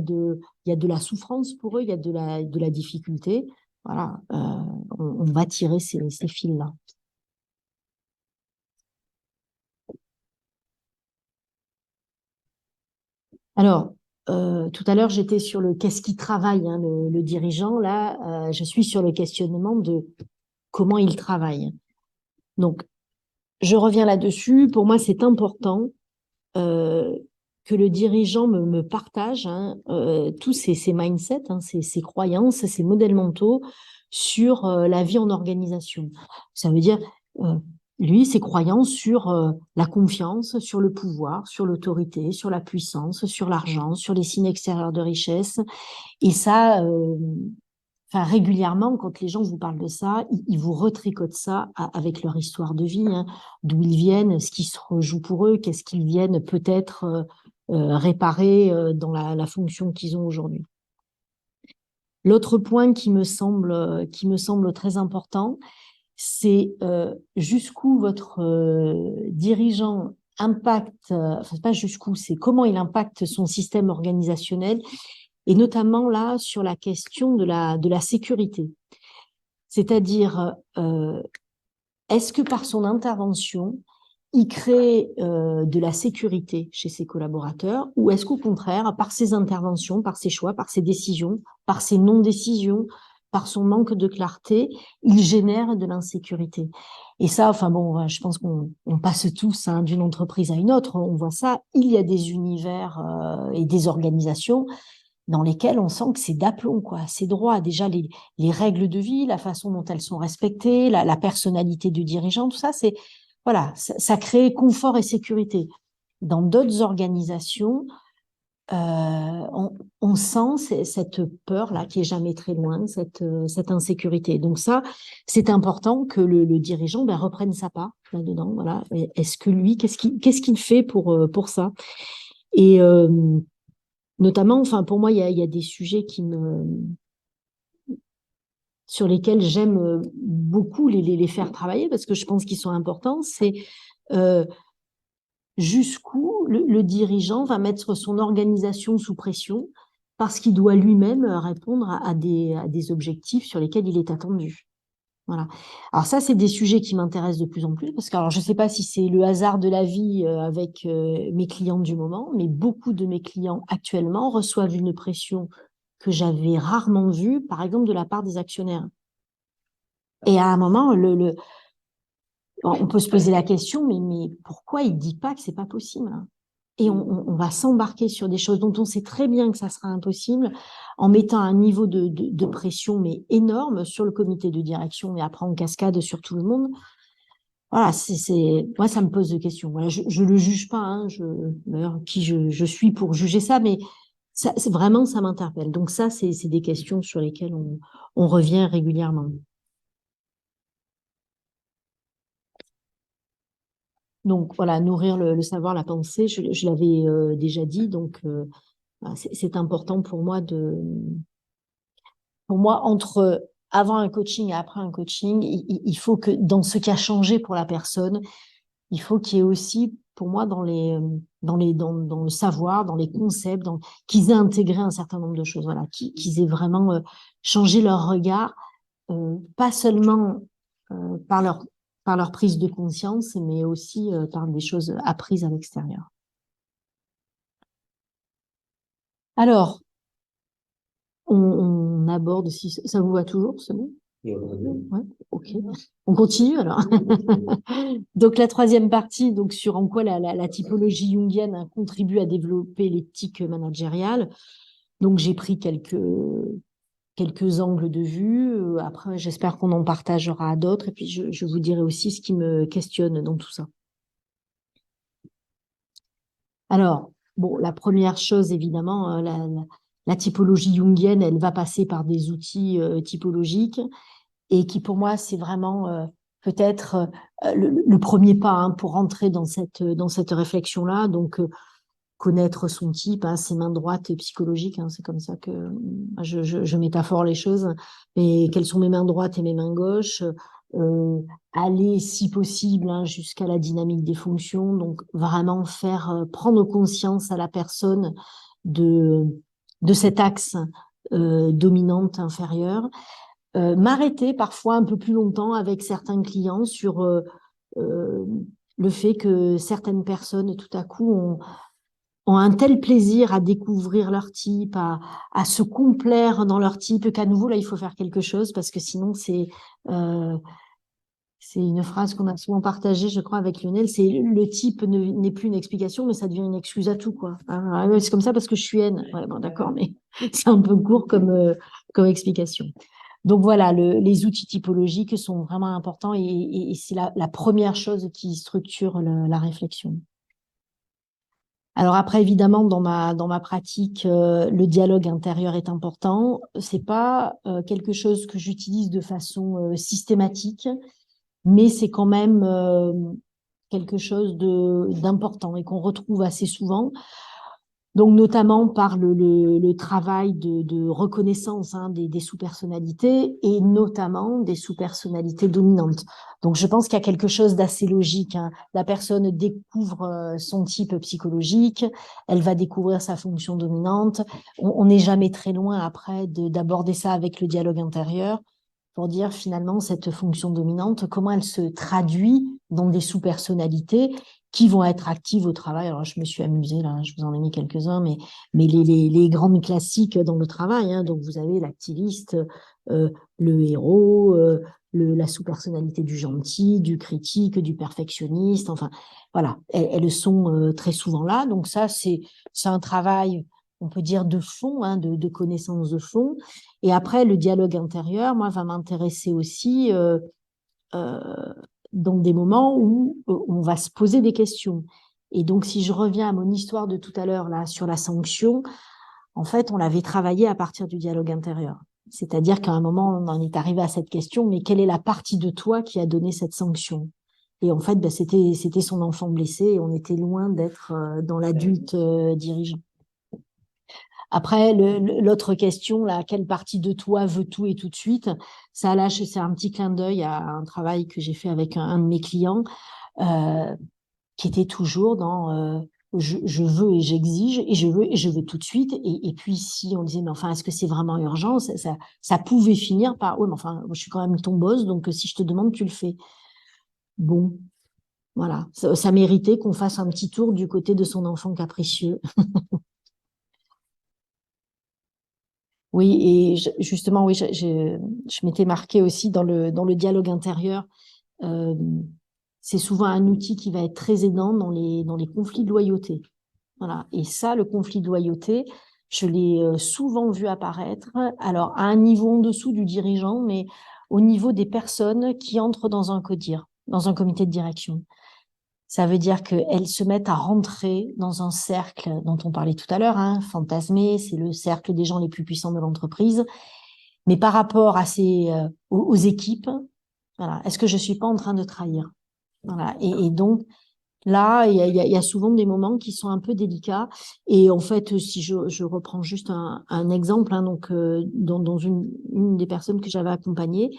a de la souffrance pour eux, il y a de la difficulté. Voilà, on va tirer ces fils-là. Alors, tout à l'heure, j'étais sur le qu'est-ce qui travaille, hein, le dirigeant. Là, je suis sur le questionnement de comment il travaille. Donc, je reviens là-dessus. Pour moi, c'est important euh, que le dirigeant me partage, hein, tous ces mindsets, hein, ces croyances, ces modèles mentaux sur la vie en organisation. Ça veut dire, euh, lui, ses croyances sur la confiance, sur le pouvoir, sur l'autorité, sur la puissance, sur l'argent, sur les signes extérieurs de richesse. Et ça, enfin, régulièrement, quand les gens vous parlent de ça, ils vous retricotent ça avec leur histoire de vie, hein, d'où ils viennent, ce qui se rejoue pour eux, qu'est-ce qu'ils viennent peut-être réparer dans la fonction qu'ils ont aujourd'hui. L'autre point qui me semble très important, c'est jusqu'où votre dirigeant impacte, enfin pas jusqu'où, c'est comment il impacte son système organisationnel et notamment là sur la question de la sécurité. C'est-à-dire, est-ce que par son intervention, il crée de la sécurité chez ses collaborateurs ou est-ce qu'au contraire, par ses interventions, par ses choix, par ses décisions, par ses non-décisions, par son manque de clarté, il génère de l'insécurité. Et ça, enfin bon, je pense qu'on passe tous hein, d'une entreprise à une autre, on voit ça. Il y a des univers et des organisations dans lesquelles on sent que c'est d'aplomb, quoi. C'est droit. Déjà, les règles de vie, la façon dont elles sont respectées, la personnalité du dirigeant, tout ça, c'est, voilà, ça crée confort et sécurité. Dans d'autres organisations, on sent cette peur-là qui est jamais très loin, cette insécurité. Donc ça, c'est important que le dirigeant ben, reprenne sa part là-dedans. Voilà. Est-ce que lui, qu'est-ce qu'il fait pour ça? Et notamment, enfin, pour moi, il y a des sujets sur lesquels j'aime beaucoup les faire travailler parce que je pense qu'ils sont importants. C'est euh, jusqu'où le dirigeant va mettre son organisation sous pression parce qu'il doit lui-même répondre à des objectifs sur lesquels il est attendu. Voilà. Alors ça, c'est des sujets qui m'intéressent de plus en plus parce que alors je ne sais pas si c'est le hasard de la vie avec mes clients du moment, mais beaucoup de mes clients actuellement reçoivent une pression que j'avais rarement vue, par exemple de la part des actionnaires. Et à un moment, on peut se poser la question, mais pourquoi il ne dit pas que c'est pas possible? Et on va s'embarquer sur des choses dont on sait très bien que ça sera impossible en mettant un niveau de pression mais énorme sur le comité de direction et après en cascade sur tout le monde. Voilà, moi, ça me pose des questions. Voilà, je le juge pas, hein, d'ailleurs, qui je suis pour juger ça, mais ça, vraiment, ça m'interpelle. Donc ça, c'est des questions sur lesquelles on revient régulièrement. Donc voilà, nourrir le savoir, la pensée, je l'avais déjà dit, donc voilà, c'est important pour moi, entre avant un coaching et après un coaching, il faut que dans ce qui a changé pour la personne, il faut qu'il y ait aussi, pour moi, dans le savoir, dans les concepts, qu'ils aient intégré un certain nombre de choses, voilà, qu'ils aient vraiment changé leur regard, pas seulement par leur prise de conscience, mais aussi par des choses apprises à l'extérieur. Alors, on aborde, si ça vous va toujours, c'est bon? Ouais, ok. On continue alors. Donc la troisième partie, donc sur en quoi la typologie jungienne hein, contribue à développer l'éthique managériale. Donc j'ai pris quelques angles de vue. Après, j'espère qu'on en partagera à d'autres. Et puis je vous dirai aussi ce qui me questionne dans tout ça. Alors, bon, la première chose, évidemment, la typologie jungienne, elle va passer par des outils typologiques et qui, pour moi, c'est vraiment peut-être le premier pas hein, pour rentrer dans cette réflexion-là. Donc, connaître son type, hein, ses mains droites et psychologiques, hein, c'est comme ça que je métaphore les choses. Mais quelles sont mes mains droites et mes mains gauches aller, si possible, hein, jusqu'à la dynamique des fonctions. Donc, vraiment faire prendre conscience à la personne de, de cet axe dominante inférieure. M'arrêter parfois un peu plus longtemps avec certains clients sur euh, le fait que certaines personnes, tout à coup, ont un tel plaisir à découvrir leur type, à se complaire dans leur type, qu'à nouveau, là, il faut faire quelque chose parce que sinon, euh, c'est une phrase qu'on a souvent partagée, je crois, avec Lionel, c'est le type n'est plus une explication, mais ça devient une excuse à tout, quoi. Ah, ouais, c'est comme ça parce que je suis haine. Ouais, bon, d'accord, mais c'est un peu court comme explication. Donc voilà, les outils typologiques sont vraiment importants et c'est la première chose qui structure la réflexion. Alors après, évidemment, dans ma pratique, le dialogue intérieur est important. C'est pas quelque chose que j'utilise de façon systématique, mais c'est quand même quelque chose d'important et qu'on retrouve assez souvent. Donc notamment par le travail de reconnaissance hein, des sous-personnalités et notamment des sous-personnalités dominantes. Donc je pense qu'il y a quelque chose d'assez logique. Hein. La personne découvre son type psychologique, elle va découvrir sa fonction dominante. On n'est jamais très loin après d'aborder ça avec le dialogue intérieur pour dire finalement cette fonction dominante, comment elle se traduit dans des sous-personnalités qui vont être actives au travail. Alors, je me suis amusée, là, je vous en ai mis quelques-uns, mais les grandes classiques dans le travail. Hein, donc, vous avez l'activiste, le héros, la sous-personnalité du gentil, du critique, du perfectionniste. Enfin, voilà, elles sont très souvent là. Donc, ça, c'est un travail, on peut dire, de fond, hein, de connaissance de fond. Et après, le dialogue intérieur, moi, va m'intéresser aussi euh, dans des moments où on va se poser des questions. Et donc, si je reviens à mon histoire de tout à l'heure, là, sur la sanction, en fait, on l'avait travaillé à partir du dialogue intérieur. C'est-à-dire qu'à un moment, on en est arrivé à cette question, mais quelle est la partie de toi qui a donné cette sanction? Et en fait, ben, c'était son enfant blessé et on était loin d'être dans l'adulte dirigeant. Après, l'autre question, là, quelle partie de toi veut tout et tout de suite? Ça, là, c'est un petit clin d'œil à un travail que j'ai fait avec un de mes clients, euh, qui était toujours dans je veux et j'exige et je veux tout de suite. Et puis, si on disait, mais enfin, est-ce que c'est vraiment urgent? Ça pouvait finir par, oui, mais enfin, je suis quand même ton boss, donc si je te demande, tu le fais. Bon, voilà. Ça méritait qu'on fasse un petit tour du côté de son enfant capricieux. Oui, et justement, oui, je m'étais marquée aussi dans le dialogue intérieur. euh, c'est souvent un outil qui va être très aidant dans les conflits de loyauté. Voilà. Et ça, le conflit de loyauté, je l'ai souvent vu apparaître, alors à un niveau en dessous du dirigeant, mais au niveau des personnes qui entrent dans un CODIR, dans un comité de direction. Ça veut dire qu'elles se mettent à rentrer dans un cercle dont on parlait tout à l'heure, hein, fantasmé, c'est le cercle des gens les plus puissants de l'entreprise. Mais par rapport à aux équipes, voilà, est-ce que je suis pas en train de trahir? Voilà. Et donc, là, il y a souvent des moments qui sont un peu délicats. Et en fait, si je reprends juste un exemple, hein, donc, dans une des personnes que j'avais accompagnées,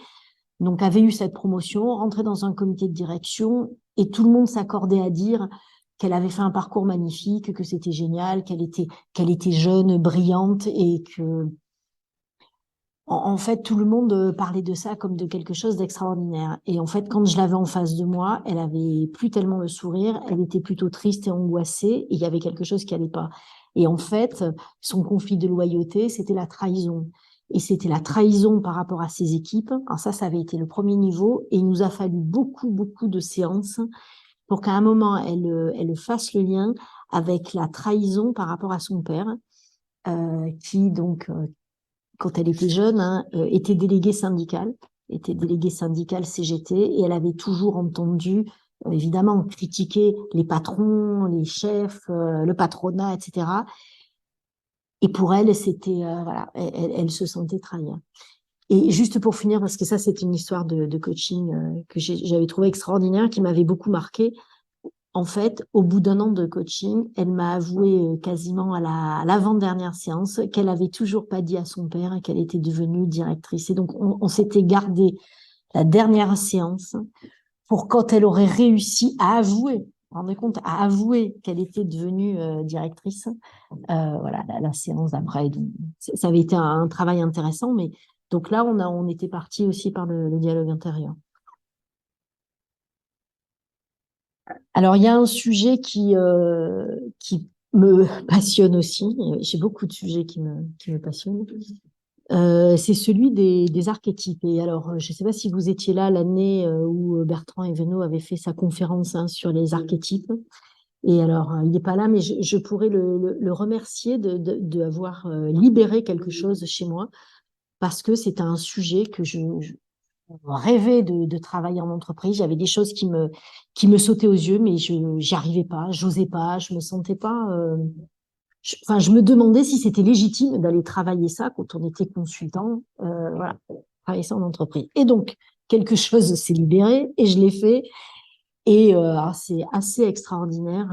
donc avait eu cette promotion, rentrait dans un comité de direction et tout le monde s'accordait à dire qu'elle avait fait un parcours magnifique, que c'était génial, qu'elle était jeune, brillante et que en fait, tout le monde parlait de ça comme de quelque chose d'extraordinaire. Et en fait, quand je l'avais en face de moi, elle avait plus tellement le sourire, elle était plutôt triste et angoissée, et il y avait quelque chose qui allait pas. Et en fait, son conflit de loyauté, c'était la trahison. Et c'était la trahison par rapport à ses équipes. Alors ça avait été le premier niveau, et il nous a fallu beaucoup, beaucoup de séances pour qu'à un moment, elle fasse le lien avec la trahison par rapport à son père, qui donc quand elle était jeune, hein, était déléguée syndicale CGT, et elle avait toujours entendu, évidemment, critiquer les patrons, les chefs, le patronat, etc. Et pour elle, c'était voilà, elle se sentait trahie. Et juste pour finir, parce que ça, c'est une histoire de coaching que j'avais trouvé extraordinaire, qui m'avait beaucoup marqué. En fait, au bout d'un an de coaching, elle m'a avoué quasiment à l'avant-dernière séance qu'elle avait toujours pas dit à son père qu'elle était devenue directrice. Et donc, on s'était gardé la dernière séance pour quand elle aurait réussi à avouer, vous vous rendez compte, à avouer qu'elle était devenue directrice. Voilà, la séance d'après. Donc, ça avait été un travail intéressant, mais donc là, on était parti aussi par le dialogue intérieur. Alors, il y a un sujet qui me passionne aussi. J'ai beaucoup de sujets qui me passionnent. C'est celui des archétypes. Et alors, je ne sais pas si vous étiez là l'année où Bertrand Eveno avait fait sa conférence sur les archétypes. Et alors, il n'est pas là, mais je pourrais le remercier d'avoir libéré quelque chose chez moi, parce que c'est un sujet que je rêvais de travailler en entreprise. J'avais des choses qui me sautaient aux yeux, mais je n'y arrivais pas, j'osais pas, je me sentais pas. Enfin, je me demandais si c'était légitime d'aller travailler ça quand on était consultant, voilà, travailler ça en entreprise. Et donc, quelque chose s'est libéré et je l'ai fait. Et c'est assez extraordinaire.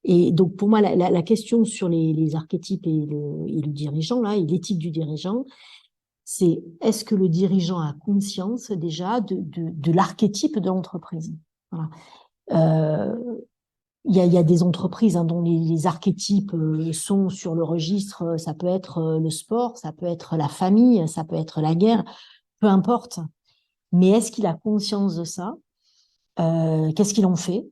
Et donc, pour moi, la question sur les archétypes et le dirigeant, là, et l'éthique du dirigeant, c'est est-ce que le dirigeant a conscience déjà de l'archétype de l'entreprise? Voilà. Il y a des entreprises dont les archétypes sont sur le registre, ça peut être le sport, ça peut être la famille, ça peut être la guerre, peu importe. Mais est-ce qu'il a conscience de ça? Qu'est-ce qu'il en fait?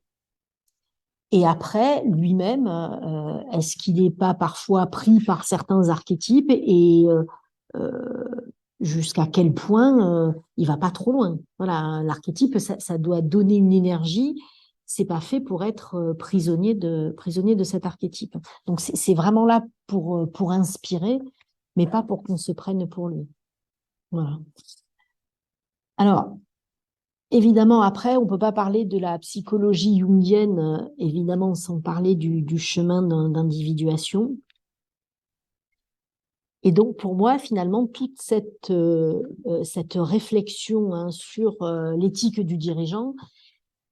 Et après, lui-même, est-ce qu'il n'est pas parfois pris par certains archétypes et jusqu'à quel point il va pas trop loin? Voilà, l'archétype, ça doit donner une énergie. C'est pas fait pour être prisonnier de cet archétype. Donc c'est vraiment là pour inspirer, mais pas pour qu'on se prenne pour lui. Voilà. Alors, évidemment, après, on ne peut pas parler de la psychologie jungienne, évidemment, sans parler du chemin d'individuation. Et donc, pour moi, finalement, toute cette réflexion sur l'éthique du dirigeant,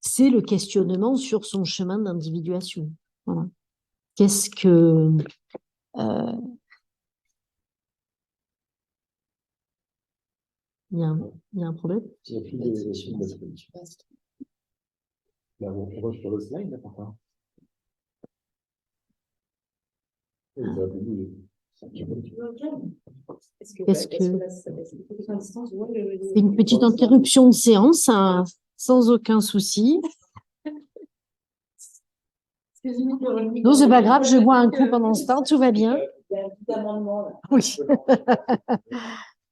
c'est le questionnement sur son chemin d'individuation. Voilà. Qu'est-ce que... Il y a un problème? Il n'y a plus de... Là, on va sur le slide, là, papa. Qu'est-ce que... C'est une petite interruption de séance, hein, sans aucun souci. Non, c'est pas grave, je bois un coup pendant ce temps, tout va bien. Il y a un petit amendement là. Oui.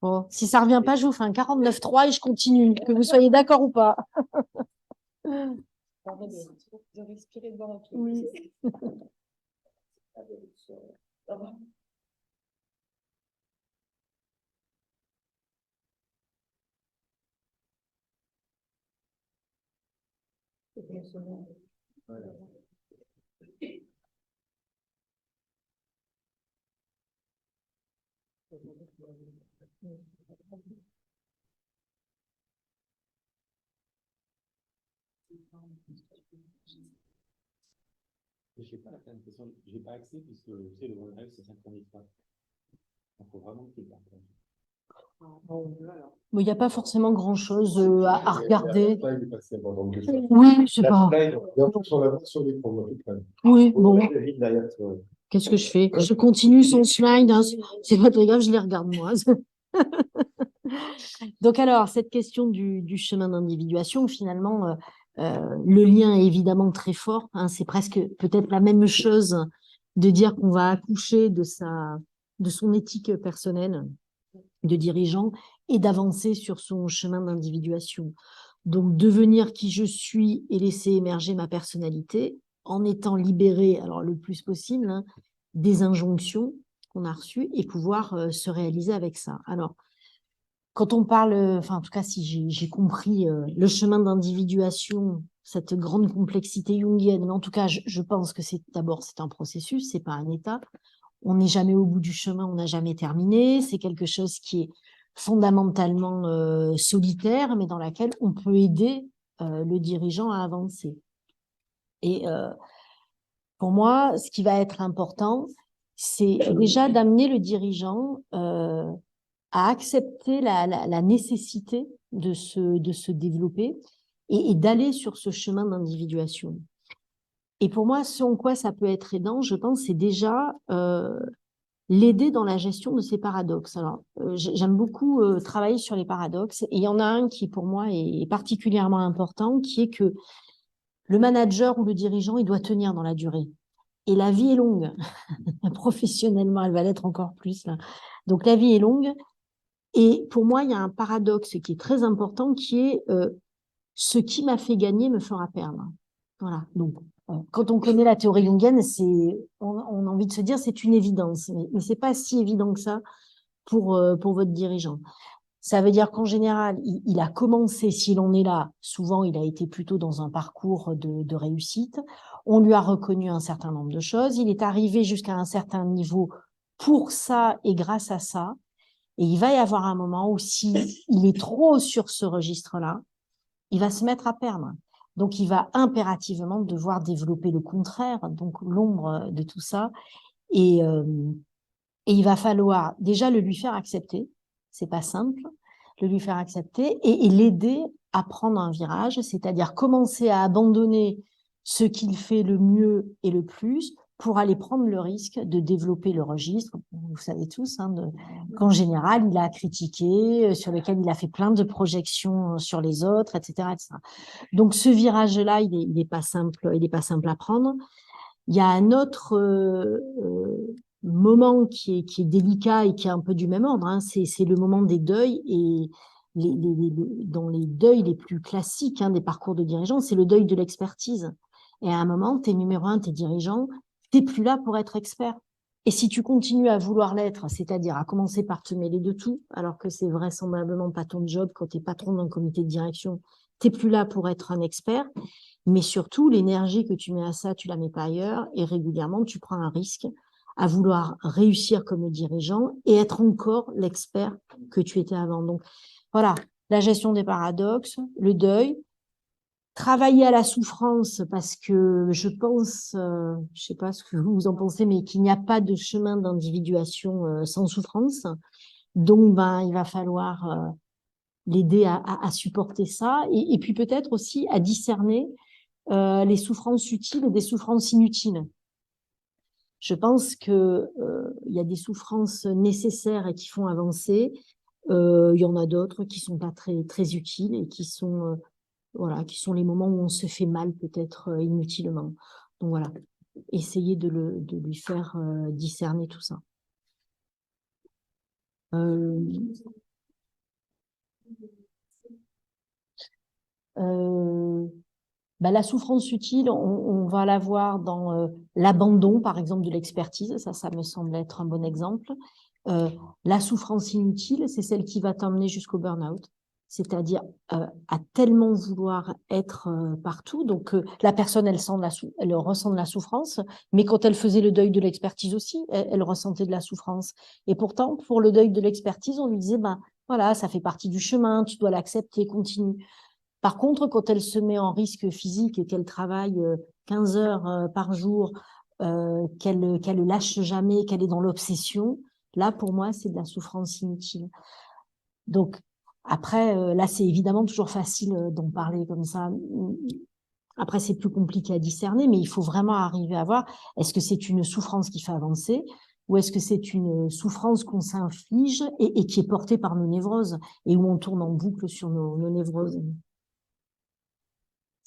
Bon, si ça revient pas, je vous fais un 49.3 et je continue, que vous soyez d'accord ou pas. De respirer, de boire un peu. Oui. Je sais pas, j'ai pas accès puisque tu sais, le OneDrive, ça synchronise pas. Il faut vraiment que tu le partages. Il n'y a pas forcément grand-chose à regarder. Oui, je sais pas. Oui, bon. Qu'est-ce que je fais? Je continue son slide. Hein. C'est pas très grave, je les regarde moi. Donc alors, cette question du chemin d'individuation, finalement, le lien est évidemment très fort. Hein, c'est presque peut-être la même chose de dire qu'on va accoucher de son éthique personnelle de dirigeant et d'avancer sur son chemin d'individuation. Donc, devenir qui je suis et laisser émerger ma personnalité en étant libéré, alors le plus possible, hein, des injonctions qu'on a reçues et pouvoir se réaliser avec ça. Alors, quand on parle, enfin en tout cas si j'ai compris le chemin d'individuation, cette grande complexité jungienne, mais en tout cas je pense que c'est un processus, c'est pas un état. on n'est jamais au bout du chemin, on n'a jamais terminé. C'est quelque chose qui est fondamentalement solitaire, mais dans laquelle on peut aider le dirigeant à avancer. Et pour moi, ce qui va être important, c'est déjà d'amener le dirigeant à accepter la nécessité de se développer et d'aller sur ce chemin d'individuation. Et pour moi, ce en quoi ça peut être aidant, je pense, c'est déjà l'aider dans la gestion de ces paradoxes. Alors, j'aime beaucoup travailler sur les paradoxes, et il y en a un qui, pour moi, est particulièrement important, qui est que le manager ou le dirigeant, il doit tenir dans la durée. Et la vie est longue. Professionnellement, elle va l'être encore plus, là. Donc, la vie est longue. Et pour moi, il y a un paradoxe qui est très important, qui est ce qui m'a fait gagner me fera perdre. Voilà. Donc, quand on connaît la théorie jungienne, on a envie de se dire c'est une évidence, mais c'est pas si évident que ça pour votre dirigeant. Ça veut dire qu'en général, il a commencé, s'il en est là, souvent il a été plutôt dans un parcours de réussite. On lui a reconnu un certain nombre de choses. Il est arrivé jusqu'à un certain niveau pour ça et grâce à ça. Et il va y avoir un moment où s'il est trop sur ce registre-là, il va se mettre à perdre. Donc, il va impérativement devoir développer le contraire, donc l'ombre de tout ça. Et il va falloir déjà le lui faire accepter. C'est pas simple, le lui faire accepter et l'aider à prendre un virage, c'est-à-dire commencer à abandonner ce qu'il fait le mieux et le plus pour aller prendre le risque de développer le registre. Vous savez tous qu'en général, il a critiqué, sur lequel il a fait plein de projections sur les autres, etc., etc. Donc, ce virage-là, il est pas simple à prendre. Il y a un autre moment qui est délicat et qui est un peu du même ordre, c'est le moment des deuils et dans les deuils les plus classiques des parcours de dirigeants, c'est le deuil de l'expertise. Et à un moment, t'es numéro 1, t'es dirigeant, t'es plus là pour être expert. Et si tu continues à vouloir l'être, c'est-à-dire à commencer par te mêler de tout, alors que c'est vraisemblablement pas ton job quand t'es patron d'un comité de direction, t'es plus là pour être un expert. Mais surtout, l'énergie que tu mets à ça, tu la mets pas ailleurs. Et régulièrement, tu prends un risque à vouloir réussir comme dirigeant et être encore l'expert que tu étais avant. Donc, voilà, la gestion des paradoxes, le deuil, travailler à la souffrance parce que je pense, je sais pas ce que vous en pensez, mais qu'il n'y a pas de chemin d'individuation sans souffrance. Donc, il va falloir l'aider à supporter ça et puis peut-être aussi à discerner les souffrances utiles et des souffrances inutiles. Je pense que il y a des souffrances nécessaires et qui font avancer. Il y en a d'autres qui sont pas très utiles et qui sont qui sont les moments où on se fait mal peut-être inutilement. Donc voilà, essayer de lui faire discerner tout ça. La souffrance utile, on va la voir dans l'abandon, par exemple, de l'expertise. Ça me semble être un bon exemple. La souffrance inutile, c'est celle qui va t'emmener jusqu'au burn-out, c'est-à-dire à tellement vouloir être partout. Donc, la personne, elle ressent de la souffrance, mais quand elle faisait le deuil de l'expertise aussi, elle ressentait de la souffrance. Et pourtant, pour le deuil de l'expertise, on lui disait, voilà, ça fait partie du chemin, tu dois l'accepter, continue. Par contre, quand elle se met en risque physique et qu'elle travaille 15 heures par jour, qu'elle ne lâche jamais, qu'elle est dans l'obsession, là, pour moi, c'est de la souffrance inutile. Donc, après, là, c'est évidemment toujours facile d'en parler comme ça. Après, c'est plus compliqué à discerner, mais il faut vraiment arriver à voir, est-ce que c'est une souffrance qui fait avancer ou est-ce que c'est une souffrance qu'on s'inflige et qui est portée par nos névroses et où on tourne en boucle sur nos névroses.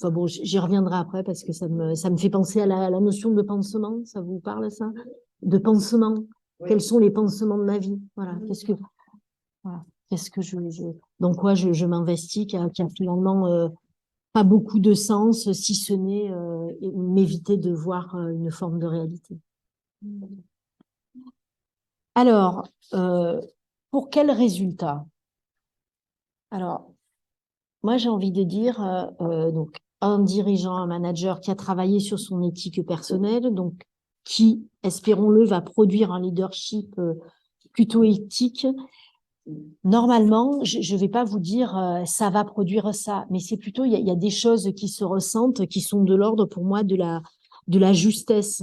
Enfin bon, j'y reviendrai après parce que ça me fait penser à la notion de pansement. Ça vous parle, ça? De pansement. Oui. Quels sont les pansements de ma vie? Voilà. Qu'est-ce que dans quoi je m'investis qui a finalement pas beaucoup de sens, si ce n'est m'éviter de voir une forme de réalité. Alors, pour quel résultat? Alors, moi, j'ai envie de dire, donc, un dirigeant, un manager qui a travaillé sur son éthique personnelle, donc qui, espérons-le, va produire un leadership plutôt éthique, normalement, je ne vais pas vous dire ça va produire ça, mais c'est plutôt, il y a des choses qui se ressentent, qui sont de l'ordre pour moi de la justesse,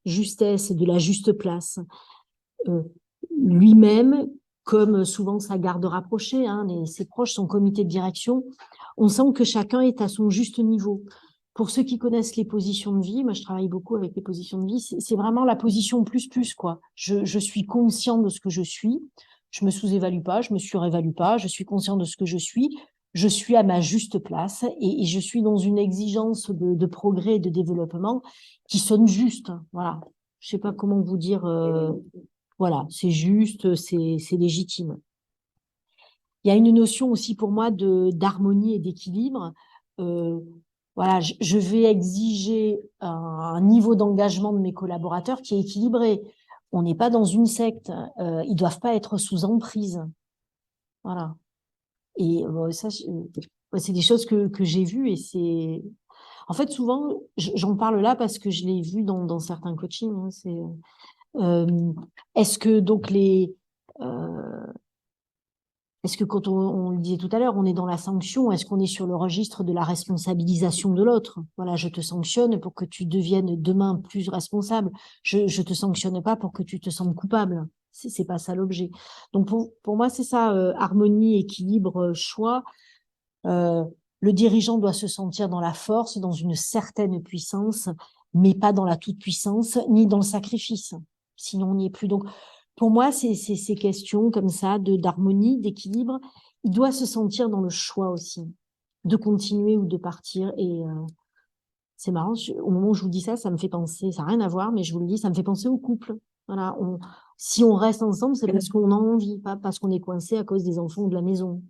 de la juste place. Lui-même, comme souvent sa garde rapprochée, ses proches, son comité de direction, on sent que chacun est à son juste niveau. Pour ceux qui connaissent les positions de vie, moi je travaille beaucoup avec les positions de vie, c'est vraiment la position plus, quoi. Je suis conscient de ce que je suis, je me sous-évalue pas, je me surévalue pas, je suis conscient de ce que je suis à ma juste place et je suis dans une exigence de progrès et de développement qui sonne juste. Voilà. Je sais pas comment vous dire. Voilà, c'est juste, c'est légitime. Il y a une notion aussi pour moi d'harmonie et d'équilibre. Voilà, je vais exiger un niveau d'engagement de mes collaborateurs qui est équilibré. On n'est pas dans une secte. Ils doivent pas être sous emprise. Voilà. Et ça, c'est des choses que j'ai vues et c'est. En fait, souvent, j'en parle là parce que je l'ai vu dans certains coachings. Est-ce que donc est-ce que quand on le disait tout à l'heure, on est dans la sanction, est-ce qu'on est sur le registre de la responsabilisation de l'autre? Voilà, je te sanctionne pour que tu deviennes demain plus responsable. Je te sanctionne pas pour que tu te sentes coupable. C'est pas ça l'objet. Donc pour moi, c'est ça, harmonie, équilibre, choix. Le dirigeant doit se sentir dans la force, dans une certaine puissance, mais pas dans la toute-puissance, ni dans le sacrifice. Sinon, on n'y est plus. Donc, pour moi, c'est ces questions comme ça, d'harmonie, d'équilibre. Il doit se sentir dans le choix aussi, de continuer ou de partir. Et c'est marrant, au moment où je vous dis ça, ça me fait penser, ça n'a rien à voir, mais je vous le dis, ça me fait penser au couple. Voilà, si on reste ensemble, c'est parce qu'on a envie, pas parce qu'on est coincé à cause des enfants ou de la maison.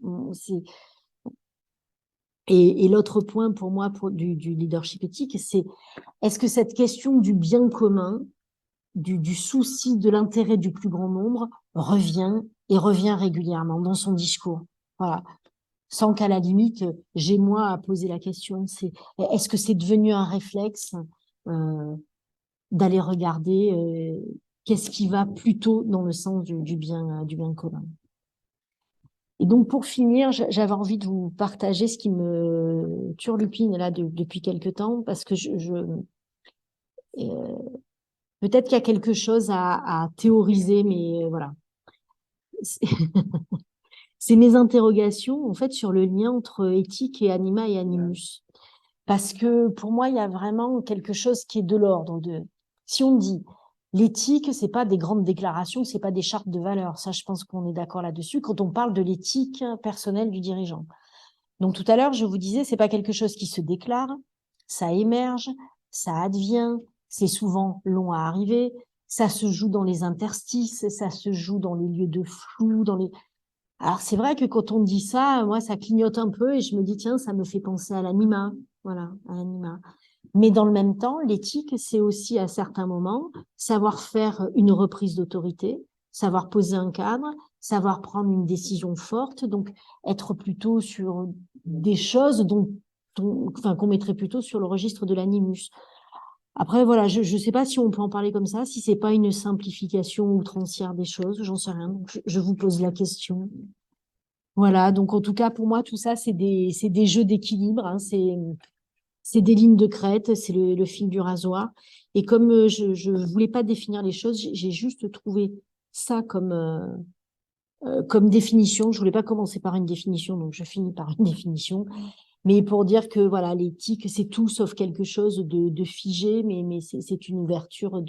Et l'autre point pour moi du leadership éthique, c'est est-ce que cette question du bien commun, du souci de l'intérêt du plus grand nombre revient régulièrement dans son discours. Voilà. Sans qu'à la limite, j'ai moi à poser la question, est-ce que c'est devenu un réflexe d'aller regarder qu'est-ce qui va plutôt dans le sens du bien commun. Et donc, pour finir, j'avais envie de vous partager ce qui me turlupine là depuis quelque temps, parce que peut-être qu'il y a quelque chose à théoriser, mais voilà. C'est mes interrogations, en fait, sur le lien entre éthique et anima et animus. Parce que pour moi, il y a vraiment quelque chose qui est de l'ordre de... Si on dit l'éthique, c'est pas des grandes déclarations, c'est pas des chartes de valeurs. Ça, je pense qu'on est d'accord là-dessus quand on parle de l'éthique personnelle du dirigeant. Donc tout à l'heure, je vous disais, c'est pas quelque chose qui se déclare, ça émerge, ça advient, c'est souvent long à arriver, ça se joue dans les interstices, ça se joue dans les lieux de flou, Alors c'est vrai que quand on dit ça, moi ça clignote un peu et je me dis tiens, ça me fait penser à l'anima, voilà, à l'anima. Mais dans le même temps, l'éthique, c'est aussi à certains moments savoir faire une reprise d'autorité, savoir poser un cadre, savoir prendre une décision forte, donc être plutôt sur des choses qu'on mettrait plutôt sur le registre de l'animus. Après, voilà, je ne sais pas si on peut en parler comme ça, si c'est pas une simplification outrancière des choses, j'en sais rien. Donc je vous pose la question. Voilà, donc en tout cas, pour moi, tout ça, c'est des jeux d'équilibre, hein, c'est des lignes de crête, c'est le fil du rasoir. Et comme je voulais pas définir les choses, j'ai juste trouvé ça comme définition. Je voulais pas commencer par une définition, donc je finis par une définition. Mais pour dire que voilà, l'éthique, c'est tout sauf quelque chose de figé, mais c'est une ouverture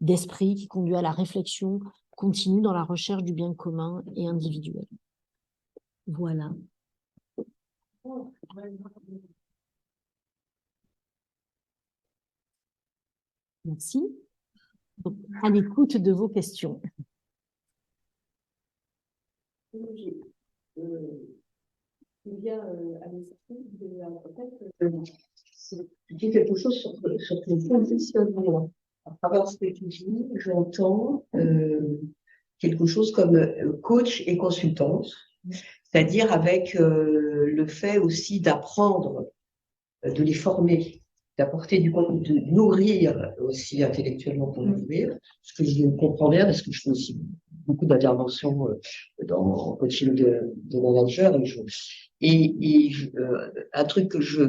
d'esprit qui conduit à la réflexion continue dans la recherche du bien commun et individuel. Voilà. Merci. Donc, à l'écoute de vos questions. Il vient à l'esprit tu dis quelque chose sur ton positionnement. À travers ce que tu dis, j'entends quelque chose comme coach et consultante, c'est-à-dire avec le fait aussi d'apprendre, de les former d'apporter du contenu, de nourrir aussi intellectuellement pour nourrir, ce que je comprends bien parce que je fais aussi beaucoup d'interventions dans le coaching de manager un truc que je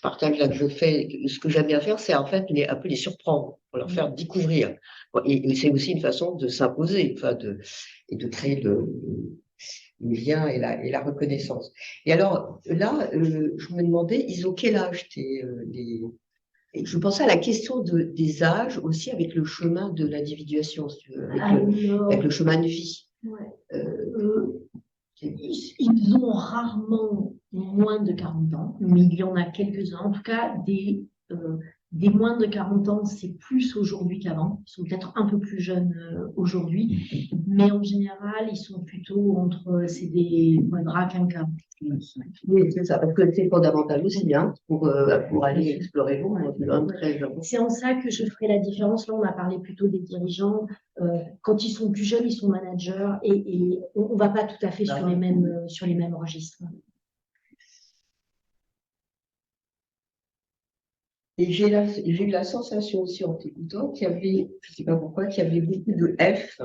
partage là, que je fais, ce que j'aime bien faire, c'est en fait un peu les surprendre, pour leur faire découvrir. Bon, et c'est aussi une façon de s'imposer, enfin et de créer le lien et la reconnaissance. Et alors là, je me demandais, ils ont quel âge et je pensais à la question des âges aussi avec le chemin de l'individuation, si tu veux, avec le chemin de vie. Ouais. Ils ont rarement moins de 40 ans, mais il y en a quelques-uns. En tout cas, des moins de 40 ans, c'est plus aujourd'hui qu'avant. Ils sont peut-être un peu plus jeunes aujourd'hui, mais en général, ils sont plutôt c'est des quadra quinquas. Oui, c'est ça, parce que c'est fondamental aussi, hein, pour aller explorer le monde. C'est en ça que je ferai la différence. Là, on a parlé plutôt des dirigeants. Quand ils sont plus jeunes, ils sont managers et on ne va pas tout à fait sur les mêmes registres. Et j'ai eu la sensation aussi en t'écoutant qu'il y avait, je ne sais pas pourquoi, qu'il y avait beaucoup de F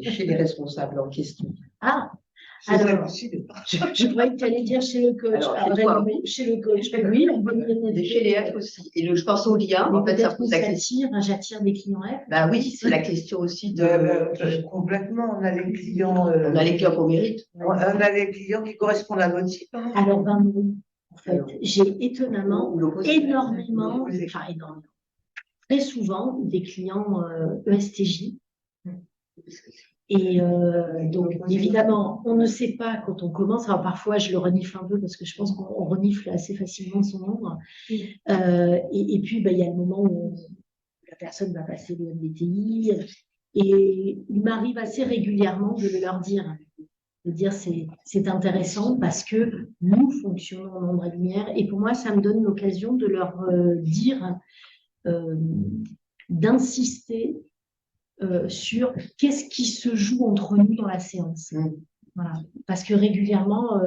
chez les responsables en question. Ah, alors, je croyais que tu allais dire chez le coach. Chez le coach, oui. Mais chez les F aussi. Et je pense au lien, en fait, ça pose la question. J'attire des clients F. Bah oui, c'est la question aussi complètement, on a les clients. On a les clients qu'on mérite. On a les clients qui correspondent à notre type. Alors, oui. En fait, j'ai énormément, très souvent des clients ESTJ. Et donc, évidemment, on ne sait pas quand on commence. Alors, parfois, je le renifle un peu parce que je pense qu'on renifle assez facilement son nombre. Et puis, il y a le moment où la personne va passer le MBTI. Et il m'arrive assez régulièrement de leur dire, c'est intéressant parce que nous fonctionnons en ombre et lumière. Et pour moi, ça me donne l'occasion de leur dire, d'insister sur qu'est-ce qui se joue entre nous dans la séance. Voilà. Parce que régulièrement,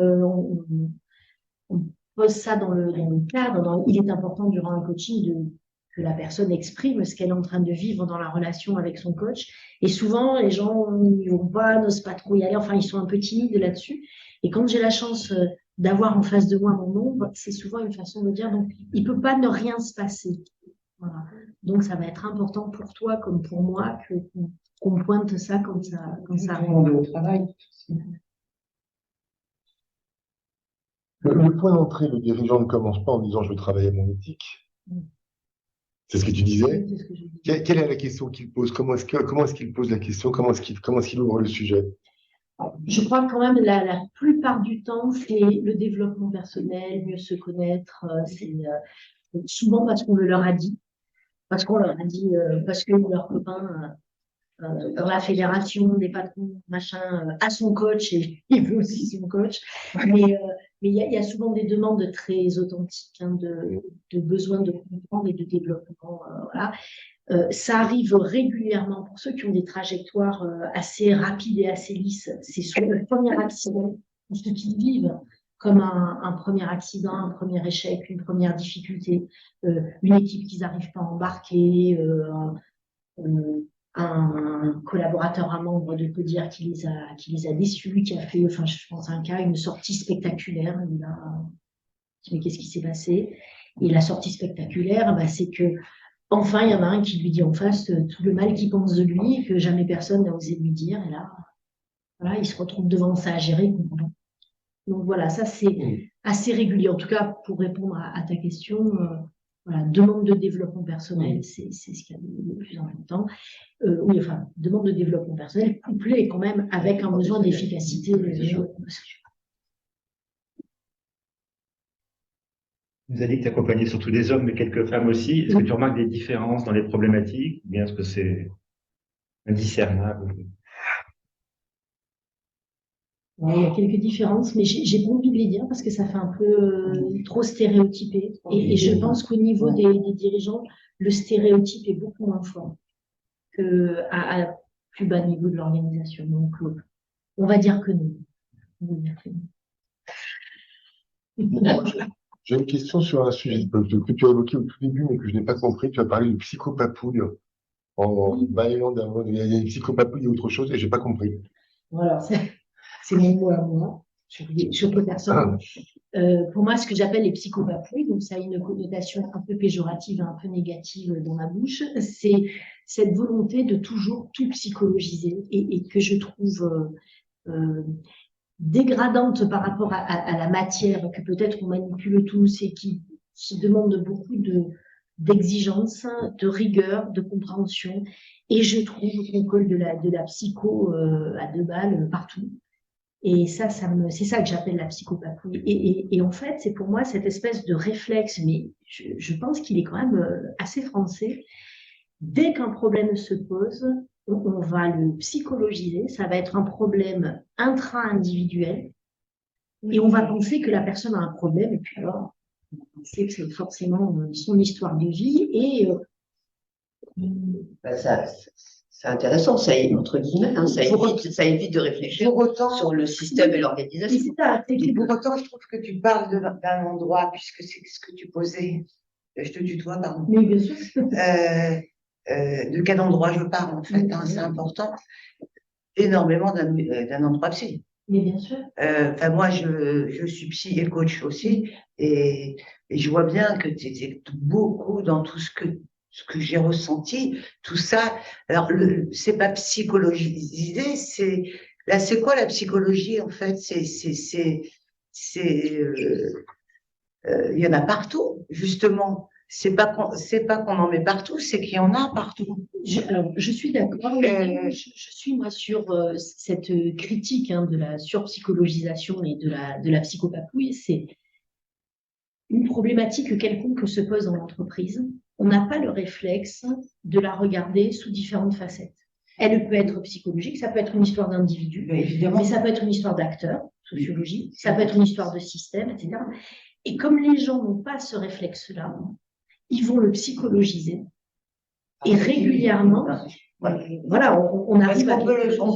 on pose ça dans le cadre. Il est important durant un coaching que la personne exprime ce qu'elle est en train de vivre dans la relation avec son coach. Et souvent, les gens n'osent pas trop y aller. Enfin, ils sont un peu timides là-dessus. Et quand j'ai la chance d'avoir en face de moi mon ombre, c'est souvent une façon de dire, donc, il ne peut pas ne rien se passer. Voilà. Donc, ça va être important pour toi comme pour moi qu'on pointe ça quand ça arrive au travail. Le point d'entrée, le dirigeant ne commence pas en disant je veux travailler mon éthique. C'est ce que tu disais. C'est ce que je dis. Quelle est la question qu'il pose? Comment est-ce qu'il pose la question? Comment est-ce qu'il ouvre le sujet? Je crois que quand même la plupart du temps, c'est le développement personnel, mieux se connaître. C'est souvent parce qu'on le leur a dit. Parce qu'on leur a dit, parce que leur copain dans la fédération des patrons, machin, a son coach et il veut aussi son coach. Mais il y a souvent des demandes très authentiques, hein, de besoin de comprendre et de développement. Voilà. Ça arrive régulièrement pour ceux qui ont des trajectoires assez rapides et assez lisses. C'est sur le premier accident, pour ceux qui vivent comme un premier accident, un premier échec, une première difficulté, une équipe qu'ils n'arrivent pas à embarquer, un collaborateur, un membre de Codir qui les a déçus, qui a fait, enfin, je pense à un cas, une sortie spectaculaire. Mais qu'est-ce qui s'est passé? Et la sortie spectaculaire, c'est que enfin, il y en a un qui lui dit en face tout le mal qu'il pense de lui et que jamais personne n'a osé lui dire. Et là, voilà, il se retrouve devant ça à gérer. Donc voilà, ça c'est assez régulier. En tout cas, pour répondre à ta question, voilà, demande de développement personnel, c'est ce qu'il y a le plus important. Oui, enfin, demande de développement personnel couplée quand même avec un besoin d'efficacité. Vous avez dit que tu accompagnais surtout des hommes, mais quelques femmes aussi. Est-ce que tu remarques des différences dans les problématiques ou bien est-ce que c'est indiscernable? Ouais, il y a quelques différences, mais j'ai pas envie de les dire parce que ça fait un peu trop stéréotypé. Et je pense qu'au niveau des dirigeants, le stéréotype est beaucoup moins fort qu'à plus bas niveau de l'organisation. Donc, on va dire que non. On va dire que non. J'ai une question sur un sujet que tu as évoqué au tout début, mais que je n'ai pas compris. Tu as parlé de psychopapouille en baillant d'un mot. Il y a une psychopapouille et autre chose, et j'ai pas compris. Voilà, c'est mon mot à moi, sur peu personne. Pour moi, ce que j'appelle les psychopapouilles, donc ça a une connotation un peu péjorative, un peu négative dans ma bouche, c'est cette volonté de toujours tout psychologiser et que je trouve dégradante par rapport à la matière que peut-être on manipule tous et qui demande beaucoup d'exigence, de rigueur, de compréhension. Et je trouve qu'on colle de la psycho à 2 balles partout. Et ça c'est ça que j'appelle la psychopatrie. Et en fait, c'est pour moi cette espèce de réflexe, mais je pense qu'il est quand même assez français. Dès qu'un problème se pose, on va le psychologiser, ça va être un problème intra-individuel, et on va penser que la personne a un problème, et puis alors, on sait que c'est forcément son histoire de vie, et Ben, c'est intéressant, ça, entre guillemets, hein, ça évite de réfléchir Pour autant, sur le système et l'organisation. c'est ça, c'est que- pour autant, je trouve que tu parles d'un endroit, puisque c'est ce que tu posais. Je te tutoie, pardon. mais bien sûr, De quel endroit je parle, en fait, hein, c'est important. Énormément d'un endroit psy. mais bien sûr. Enfin, moi, je suis psy et coach aussi, et je vois bien que tu étais beaucoup dans tout ce que j'ai ressenti, tout ça. Alors, c'est pas psychologisé, c'est quoi la psychologie, en fait? Il y en a partout, justement. C'est pas qu'on en met partout, c'est qu'il y en a partout. Alors, je suis d'accord, mais je suis moi sur cette critique de la surpsychologisation et de la psychopatouille. C'est une problématique quelconque se pose dans l'entreprise. On n'a pas le réflexe de la regarder sous différentes facettes. Elle peut être psychologique, ça peut être une histoire d'individu, Évidemment. mais ça peut être une histoire d'acteur, sociologie, ça peut être une histoire de système, etc. Et comme les gens n'ont pas ce réflexe-là, ils vont le psychologiser. Et régulièrement, voilà, on Parce arrive à... on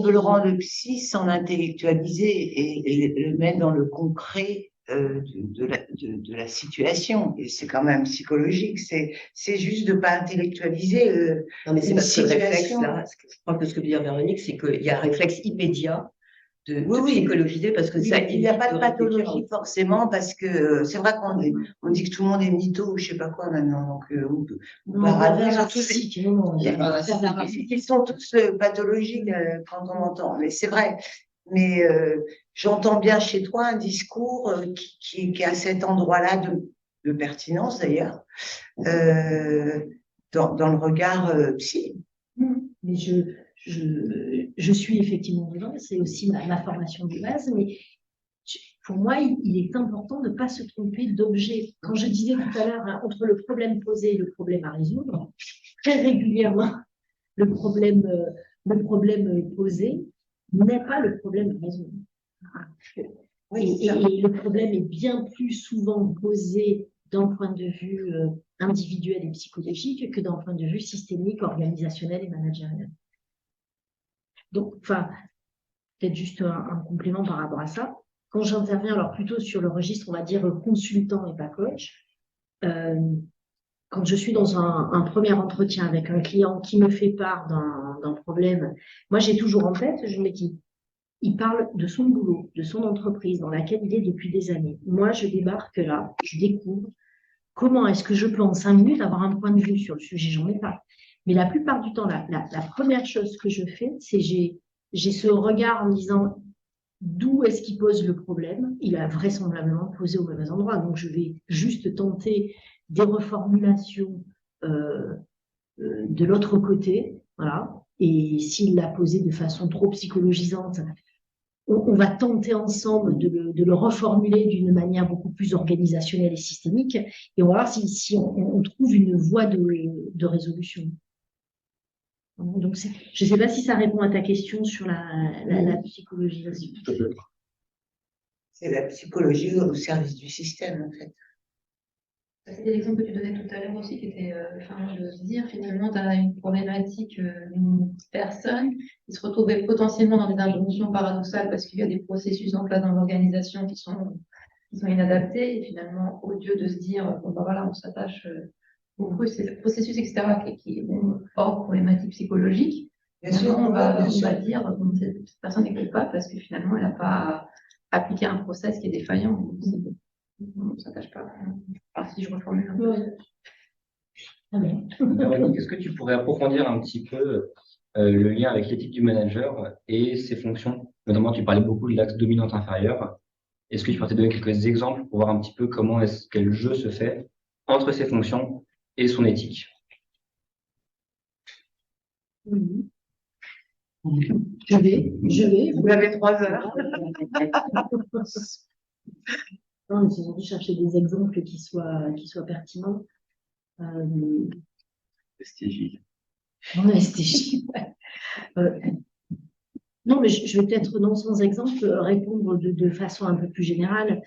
peut le rendre psy sans l'intellectualiser et le mettre dans le concret de la situation. Et c'est quand même psychologique. C'est juste de pas intellectualiser Non, mais c'est une parce que le réflexe, situation. là, je crois que ce que veut dire Véronique, c'est qu'il y a un réflexe immédiat de Oui. psychologiser parce que Oui, ça il n'y a pas de évite réfléchir. pathologie forcément parce que c'est vrai on dit que tout le monde est mytho ou je sais pas quoi maintenant. Donc, Non, parano, narcissique, non, ils sont tous pathologiques quand on entend. Mais c'est vrai. Mais j'entends bien chez toi un discours qui a cet endroit-là de pertinence d'ailleurs dans le regard psy. mais je suis effectivement dedans, c'est aussi ma formation de base, mais pour moi, il est important de ne pas se tromper d'objet. Quand je disais tout à l'heure, entre le problème posé et le problème à résoudre, très régulièrement, le problème posé n'est pas le problème à résoudre. Et le problème est bien plus souvent posé d'un point de vue individuel et psychologique que d'un point de vue systémique, organisationnel et managérial. Donc, enfin, peut-être juste un complément par rapport à ça. Quand j'interviens, alors plutôt sur le registre, on va dire consultant et pas coach, quand je suis dans un premier entretien avec un client qui me fait part d'un problème, moi j'ai toujours en tête, je me dis, il parle de son boulot, de son entreprise dans laquelle il est depuis des années. Moi, je débarque là, je découvre comment est-ce que je peux en 5 minutes avoir un point de vue sur le sujet, j'en ai pas. Mais la plupart du temps, la première chose que je fais, c'est j'ai ce regard en me disant d'où est-ce qu'il pose le problème. Il a vraisemblablement posé au mauvais endroit. Donc, je vais juste tenter des reformulations de l'autre côté. Voilà. Et s'il l'a posé de façon trop psychologisante, on va tenter ensemble de le reformuler d'une manière beaucoup plus organisationnelle et systémique. Et on va voir si on trouve une voie de résolution. Donc, je ne sais pas si ça répond à ta question sur la psychologisation. C'est la psychologie au service du système, en fait. C'était l'exemple que tu donnais tout à l'heure aussi, qui était, de dire finalement, tu as une problématique d'une personne qui se retrouvait potentiellement dans des injonctions paradoxales parce qu'il y a des processus en place dans l'organisation qui sont qui sont inadaptés. Et finalement, au lieu de se dire, bon, bah voilà, on s'attache au processus, etc., qui est hors problématique psychologique, Bien sûr, on va bien sûr. dire, bon, cette personne n'écoute pas parce que finalement, elle n'a pas appliqué un process qui est défaillant. Donc, on ne s'attache pas. Alors, si je reformule un peu. Véronique, est-ce que tu pourrais approfondir un petit peu le lien avec l'éthique du manager et ses fonctions? Notamment, tu parlais beaucoup de l'axe dominante inférieure. Est-ce que tu pourrais te donner quelques exemples pour voir un petit peu comment quel jeu se fait entre ses fonctions et son éthique? Je vais. Vous avez 3 heures. Non, mais c'est surtout chercher des exemples qui soient pertinents. STJ. Ouais, STJ, ouais. Non, mais je vais peut-être, non, sans exemple, répondre de façon un peu plus générale.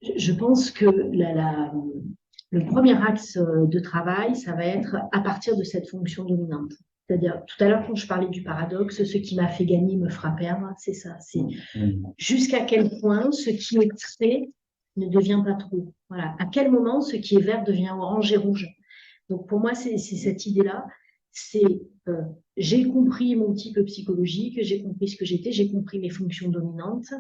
Je pense que le premier axe de travail, ça va être à partir de cette fonction dominante. C'est-à-dire, tout à l'heure, quand je parlais du paradoxe, ce qui m'a fait gagner me fera perdre, c'est ça. C'est jusqu'à quel point ce qui est trait ne devient pas trop. Voilà. À quel moment ce qui est vert devient orange et rouge. Donc, pour moi, c'est cette idée-là. C'est j'ai compris mon type psychologique, j'ai compris ce que j'étais, j'ai compris mes fonctions dominantes.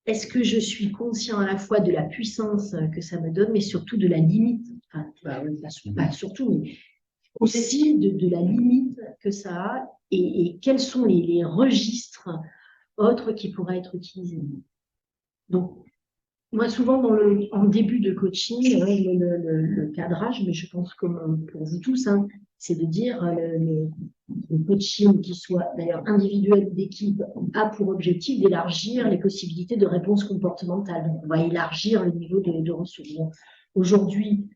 Est-ce que je suis conscient à la fois de la puissance que ça me donne, mais surtout de la limite, enfin, pas surtout, mais aussi de la limite que ça a et quels sont les registres autres qui pourraient être utilisés. Donc, moi, souvent, en début de coaching, le cadrage, mais je pense comme pour vous tous, hein, c'est de dire le coaching qui soit d'ailleurs individuel ou d'équipe a pour objectif d'élargir les possibilités de réponse comportementale. Donc, on va élargir le niveau de ressources. Aujourd'hui,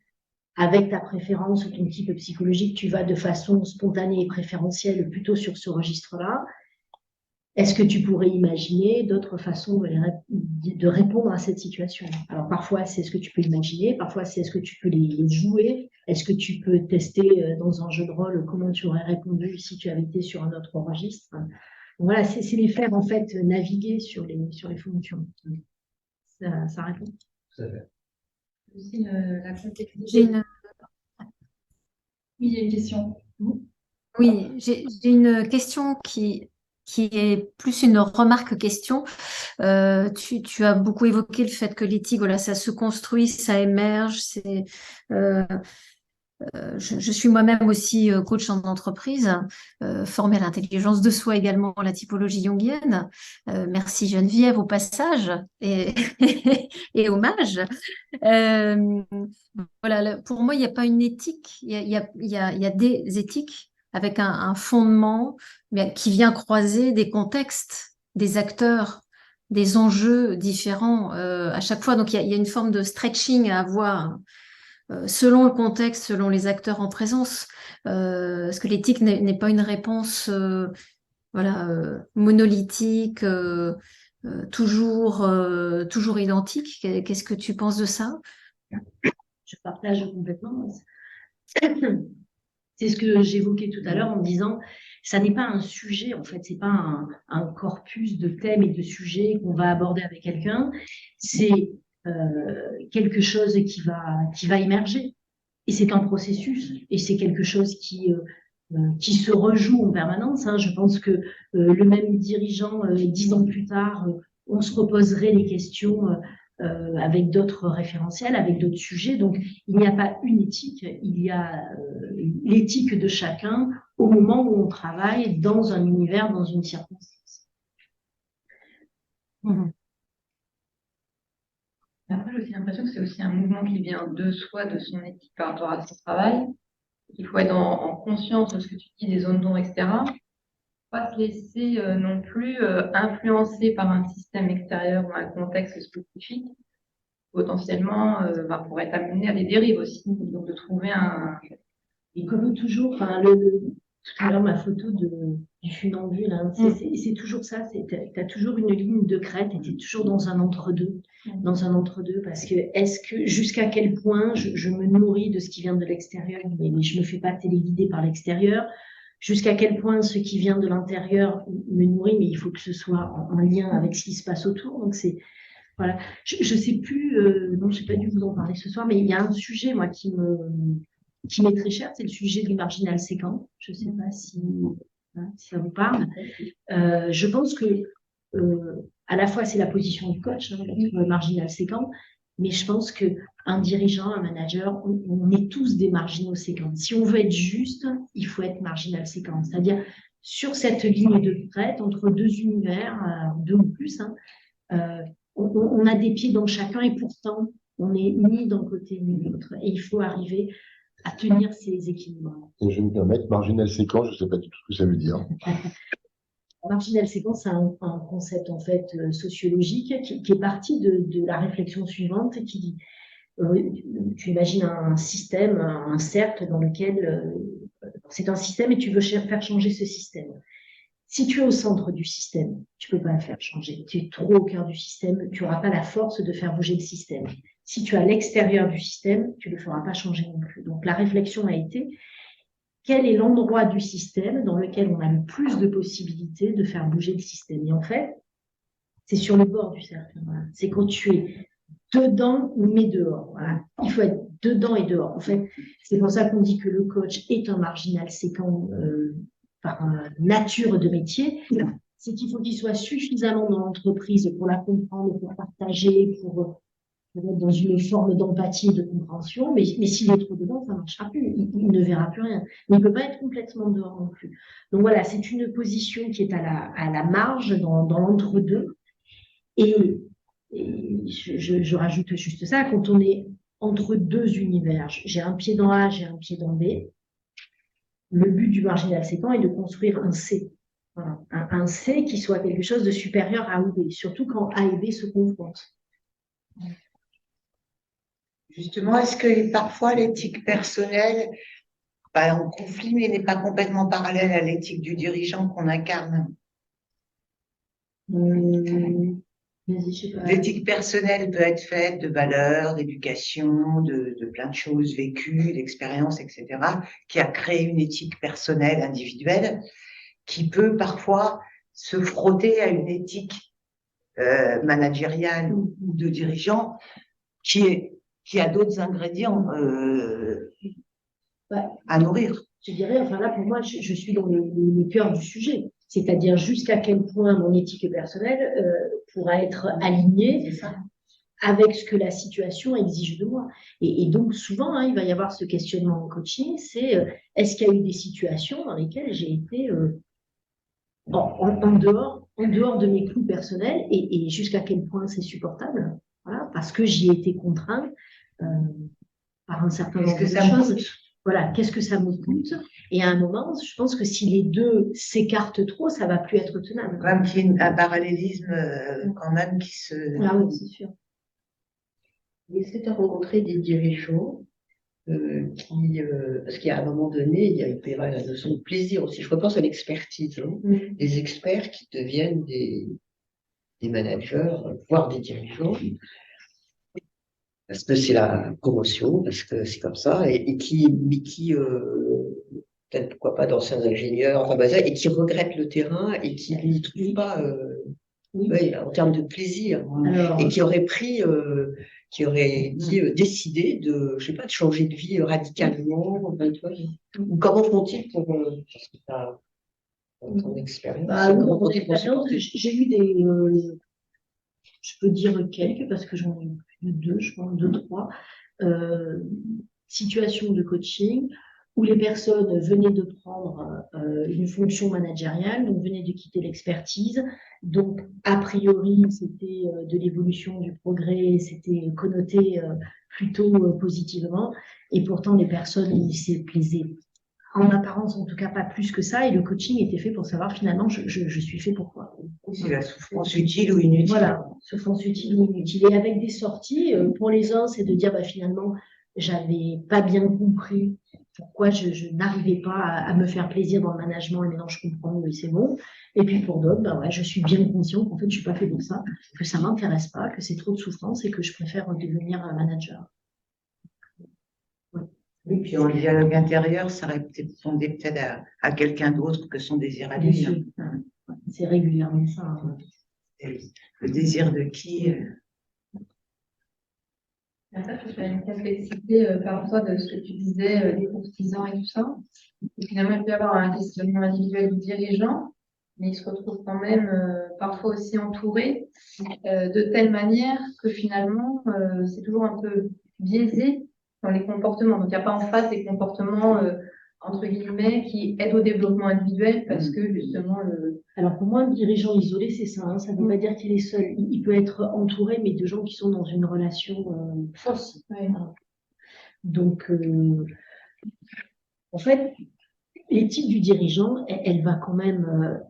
avec ta préférence ou ton type psychologique, tu vas de façon spontanée et préférentielle plutôt sur ce registre-là. Est-ce que tu pourrais imaginer d'autres façons de répondre à cette situation? Alors, parfois, c'est ce que tu peux imaginer, parfois, c'est est-ce que tu peux les jouer, est-ce que tu peux tester dans un jeu de rôle comment tu aurais répondu si tu avais été sur un autre registre. Donc, voilà, c'est les faire, en fait, naviguer sur les fonctions. Ça répond. Aussi, la complexité. Oui, il y a une question. Oui, j'ai une question qui est plus une remarque-question. Tu as beaucoup évoqué le fait que l'éthique, voilà, ça se construit, ça émerge. Je suis moi-même aussi coach en entreprise, formée à l'intelligence de soi également, la typologie jungienne. Merci Geneviève au passage et, et hommage. Voilà, pour moi, il n'y a pas une éthique, il y a des éthiques avec un fondement mais qui vient croiser des contextes, des acteurs, des enjeux différents à chaque fois. Donc, il y a une forme de stretching à avoir selon le contexte, selon les acteurs en présence. Parce que l'éthique n'est pas une réponse monolithique, toujours identique. Qu'est-ce que tu penses de ça? Je partage complètement. C'est ce que j'évoquais tout à l'heure en disant, ça n'est pas un sujet, en fait, c'est pas un corpus de thèmes et de sujets qu'on va aborder avec quelqu'un, c'est quelque chose qui va émerger. Et c'est un processus, et c'est quelque chose qui se rejoue en permanence. Hein. Je pense que le même dirigeant, 10 ans plus tard, on se reposerait les questions avec d'autres référentiels, avec d'autres sujets. Donc, il n'y a pas une éthique, il y a l'éthique de chacun au moment où on travaille dans un univers, dans une circonstance. Après, j'ai aussi l'impression que c'est aussi un mouvement qui vient de soi, de son éthique par rapport à son travail. Il faut être en conscience de ce que tu dis, des zones d'ombre, etc. Pas se laisser non plus influencer par un système extérieur ou un contexte spécifique, potentiellement pourrait être amené à des dérives aussi. Donc de trouver un... Et comme toujours, tout à l'heure, ma photo du funambule, hein, c'est toujours ça, tu as toujours une ligne de crête et tu es toujours dans un entre-deux. Dans un entre-deux, parce que jusqu'à quel point je me nourris de ce qui vient de l'extérieur, mais je ne me fais pas téléguider par l'extérieur, jusqu'à quel point ce qui vient de l'intérieur me nourrit, mais il faut que ce soit en lien avec ce qui se passe autour. Donc c'est voilà. Je sais plus, non, je n'ai pas dû vous en parler ce soir, mais il y a un sujet moi qui m'est très cher, c'est le sujet du marginal séquent. Je ne sais pas si ça vous parle. Je pense que à la fois c'est la position du coach, d'être marginal séquent, mais je pense que un dirigeant, un manager, on est tous des marginaux séquents. Si on veut être juste, il faut être marginal séquent, c'est-à-dire sur cette ligne de crête entre deux univers, deux ou plus. On a des pieds dans chacun et pourtant on est ni d'un côté ni de l'autre. Et il faut arriver à tenir ces équilibres. Et je vais me permettre, marginal séquent, je ne sais pas du tout ce que ça veut dire. Marginal séquent, c'est un concept en fait sociologique qui est parti de la réflexion suivante qui dit tu imagines un système, un cercle dans lequel c'est un système et tu veux faire changer ce système. Si tu es au centre du système, tu ne peux pas le faire changer. Tu es trop au cœur du système, tu n'auras pas la force de faire bouger le système. Si tu es à l'extérieur du système, tu ne le feras pas changer non plus. Donc la réflexion a été, quel est l'endroit du système dans lequel on a le plus de possibilités de faire bouger le système? Et en fait, c'est sur le bord du cercle. Voilà. C'est quand tu es dedans mais dehors. Voilà. Il faut être dedans et dehors. En fait, c'est pour ça qu'on dit que le coach est un marginal séquent par nature de métier. C'est qu'il faut qu'il soit suffisamment dans l'entreprise pour la comprendre, pour partager, pour être dans une forme d'empathie et de compréhension. Mais s'il est trop dedans, ça ne marchera plus. Il ne verra plus rien. Mais il ne peut pas être complètement dehors non plus. Donc voilà, c'est une position qui est à la marge, dans l'entre-deux. Et je rajoute juste ça, quand on est entre deux univers, j'ai un pied dans A, j'ai un pied dans B, le but du marginal séquent est de construire un C. Voilà. Un C qui soit quelque chose de supérieur à A ou B, surtout quand A et B se confrontent. Justement, est-ce que parfois l'éthique personnelle est en conflit, mais n'est pas complètement parallèle à l'éthique du dirigeant qu'on incarne? L'éthique personnelle peut être faite de valeurs, d'éducation, de plein de choses vécues, d'expériences, etc., qui a créé une éthique personnelle individuelle qui peut parfois se frotter à une éthique managériale ou de dirigeant qui a d'autres ingrédients à nourrir. Je dirais, enfin là, pour moi, je suis dans le cœur du sujet. C'est-à-dire jusqu'à quel point mon éthique personnelle pourra être alignée avec ce que la situation exige de moi. Et donc, souvent, il va y avoir ce questionnement en coaching, c'est est-ce qu'il y a eu des situations dans lesquelles j'ai été en dehors de mes clous personnels et jusqu'à quel point c'est supportable, voilà, parce que j'y ai été contrainte par un certain nombre de choses. Voilà, qu'est-ce que ça me coûte? Et à un moment, je pense que si les deux s'écartent trop, ça ne va plus être tenable. Comme qu'il y a un parallélisme quand même qui se... Ah oui, c'est sûr. Est-ce que tu as rencontré des dirigeants parce qu'à un moment donné, il peut y avoir la notion de plaisir aussi. Je repense à l'expertise, des experts qui deviennent des managers, voire des dirigeants, parce que c'est la promotion, parce que c'est comme ça, et qui peut-être pourquoi pas d'anciens ingénieurs, enfin, et qui regrettent le terrain et qui n'y trouvent pas en termes de plaisir, et qui auraient décidé de, je sais pas, de changer de vie radicalement. Ou comment font-ils pour ton expérience? J'ai eu des, je peux dire quelques parce que j'en ai eu deux, je pense, deux, trois situations de coaching où les personnes venaient de prendre une fonction managériale, donc venaient de quitter l'expertise. Donc, a priori, c'était de l'évolution, du progrès, c'était connoté plutôt positivement. Et pourtant, les personnes y s'y plaisaient. En apparence, en tout cas, pas plus que ça. Et le coaching était fait pour savoir, finalement, je suis fait pour quoi. C'est la souffrance utile ou inutile. Voilà, souffrance utile ou inutile. Et avec des sorties, pour les uns, c'est de dire, finalement, j'avais pas bien compris pourquoi je n'arrivais pas à me faire plaisir dans le management, et maintenant je comprends, oui, c'est bon. Et puis pour d'autres, je suis bien conscient qu'en fait, je suis pas fait pour ça, que ça m'intéresse pas, que c'est trop de souffrance et que je préfère devenir un manager. Ouais. Oui, puis en dialogue intérieur, ça répondait peut-être à quelqu'un d'autre que son désir à Bien lui. sûr. Hein. C'est régulièrement ça. Hein. Et le désir de qui Ça, je fais une complexité parfois de ce que tu disais, des courtisans et tout ça. Et finalement, il peut y avoir un questionnement individuel du dirigeant, mais il se retrouve quand même parfois aussi entouré de telle manière que finalement, c'est toujours un peu biaisé dans les comportements. Donc, il n'y a pas en face des comportements, entre guillemets, qui aident au développement individuel parce que justement, Alors pour moi, un dirigeant isolé, c'est ça. Hein. Ça ne veut pas dire qu'il est seul. Il peut être entouré, mais de gens qui sont dans une relation fausse. Ouais. Voilà. Donc, en fait, l'éthique du dirigeant, elle va quand même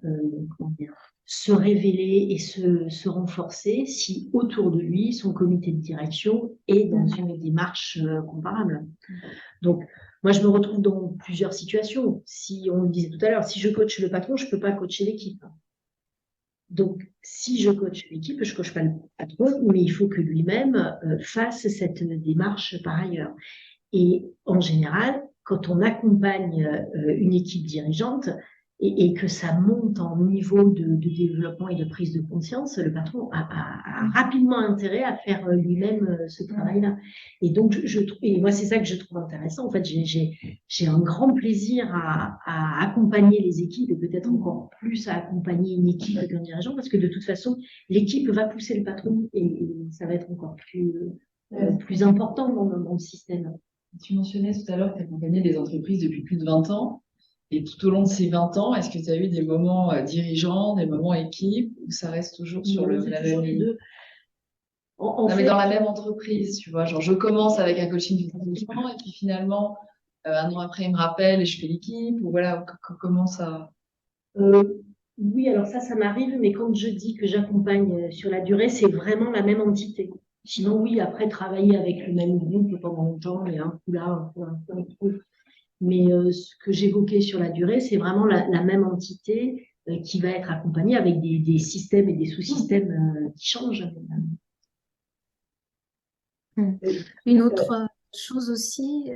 comment dire, se révéler et se renforcer si autour de lui, son comité de direction est dans une démarche comparable. Donc, moi, je me retrouve dans plusieurs situations. Si on le disait tout à l'heure, si je coach le patron, je ne peux pas coacher l'équipe. Donc, si je coach l'équipe, je ne coach pas le patron, mais il faut que lui-même fasse cette démarche par ailleurs. Et en général, quand on accompagne une équipe dirigeante et que ça monte en niveau de développement et de prise de conscience, le patron a rapidement intérêt à faire lui-même ce travail-là. Et donc, et moi, c'est ça que je trouve intéressant. En fait, j'ai un grand plaisir à accompagner les équipes et peut-être encore plus à accompagner une équipe qu'un dirigeant parce que de toute façon, l'équipe va pousser le patron et ça va être encore plus important dans le système. Tu mentionnais tout à l'heure que tu accompagnais des entreprises depuis plus de 20 ans. Et tout au long de ces 20 ans, est-ce que tu as eu des moments dirigeants, des moments équipe, ou ça reste toujours sur la même ligne? Non, mais dans la même entreprise, tu vois. Genre, je commence avec un coaching du dirigeant, et puis finalement, un an après, il me rappelle et je fais l'équipe, ou voilà, comment ça. Oui, alors ça m'arrive, mais quand je dis que j'accompagne sur la durée, c'est vraiment la même entité. Sinon, oui, après, travailler avec le même groupe pendant longtemps, et un coup là, un coup un coup. Mais ce que j'évoquais sur la durée, c'est vraiment la même entité qui va être accompagnée avec des systèmes et des sous-systèmes qui changent. Une autre chose aussi,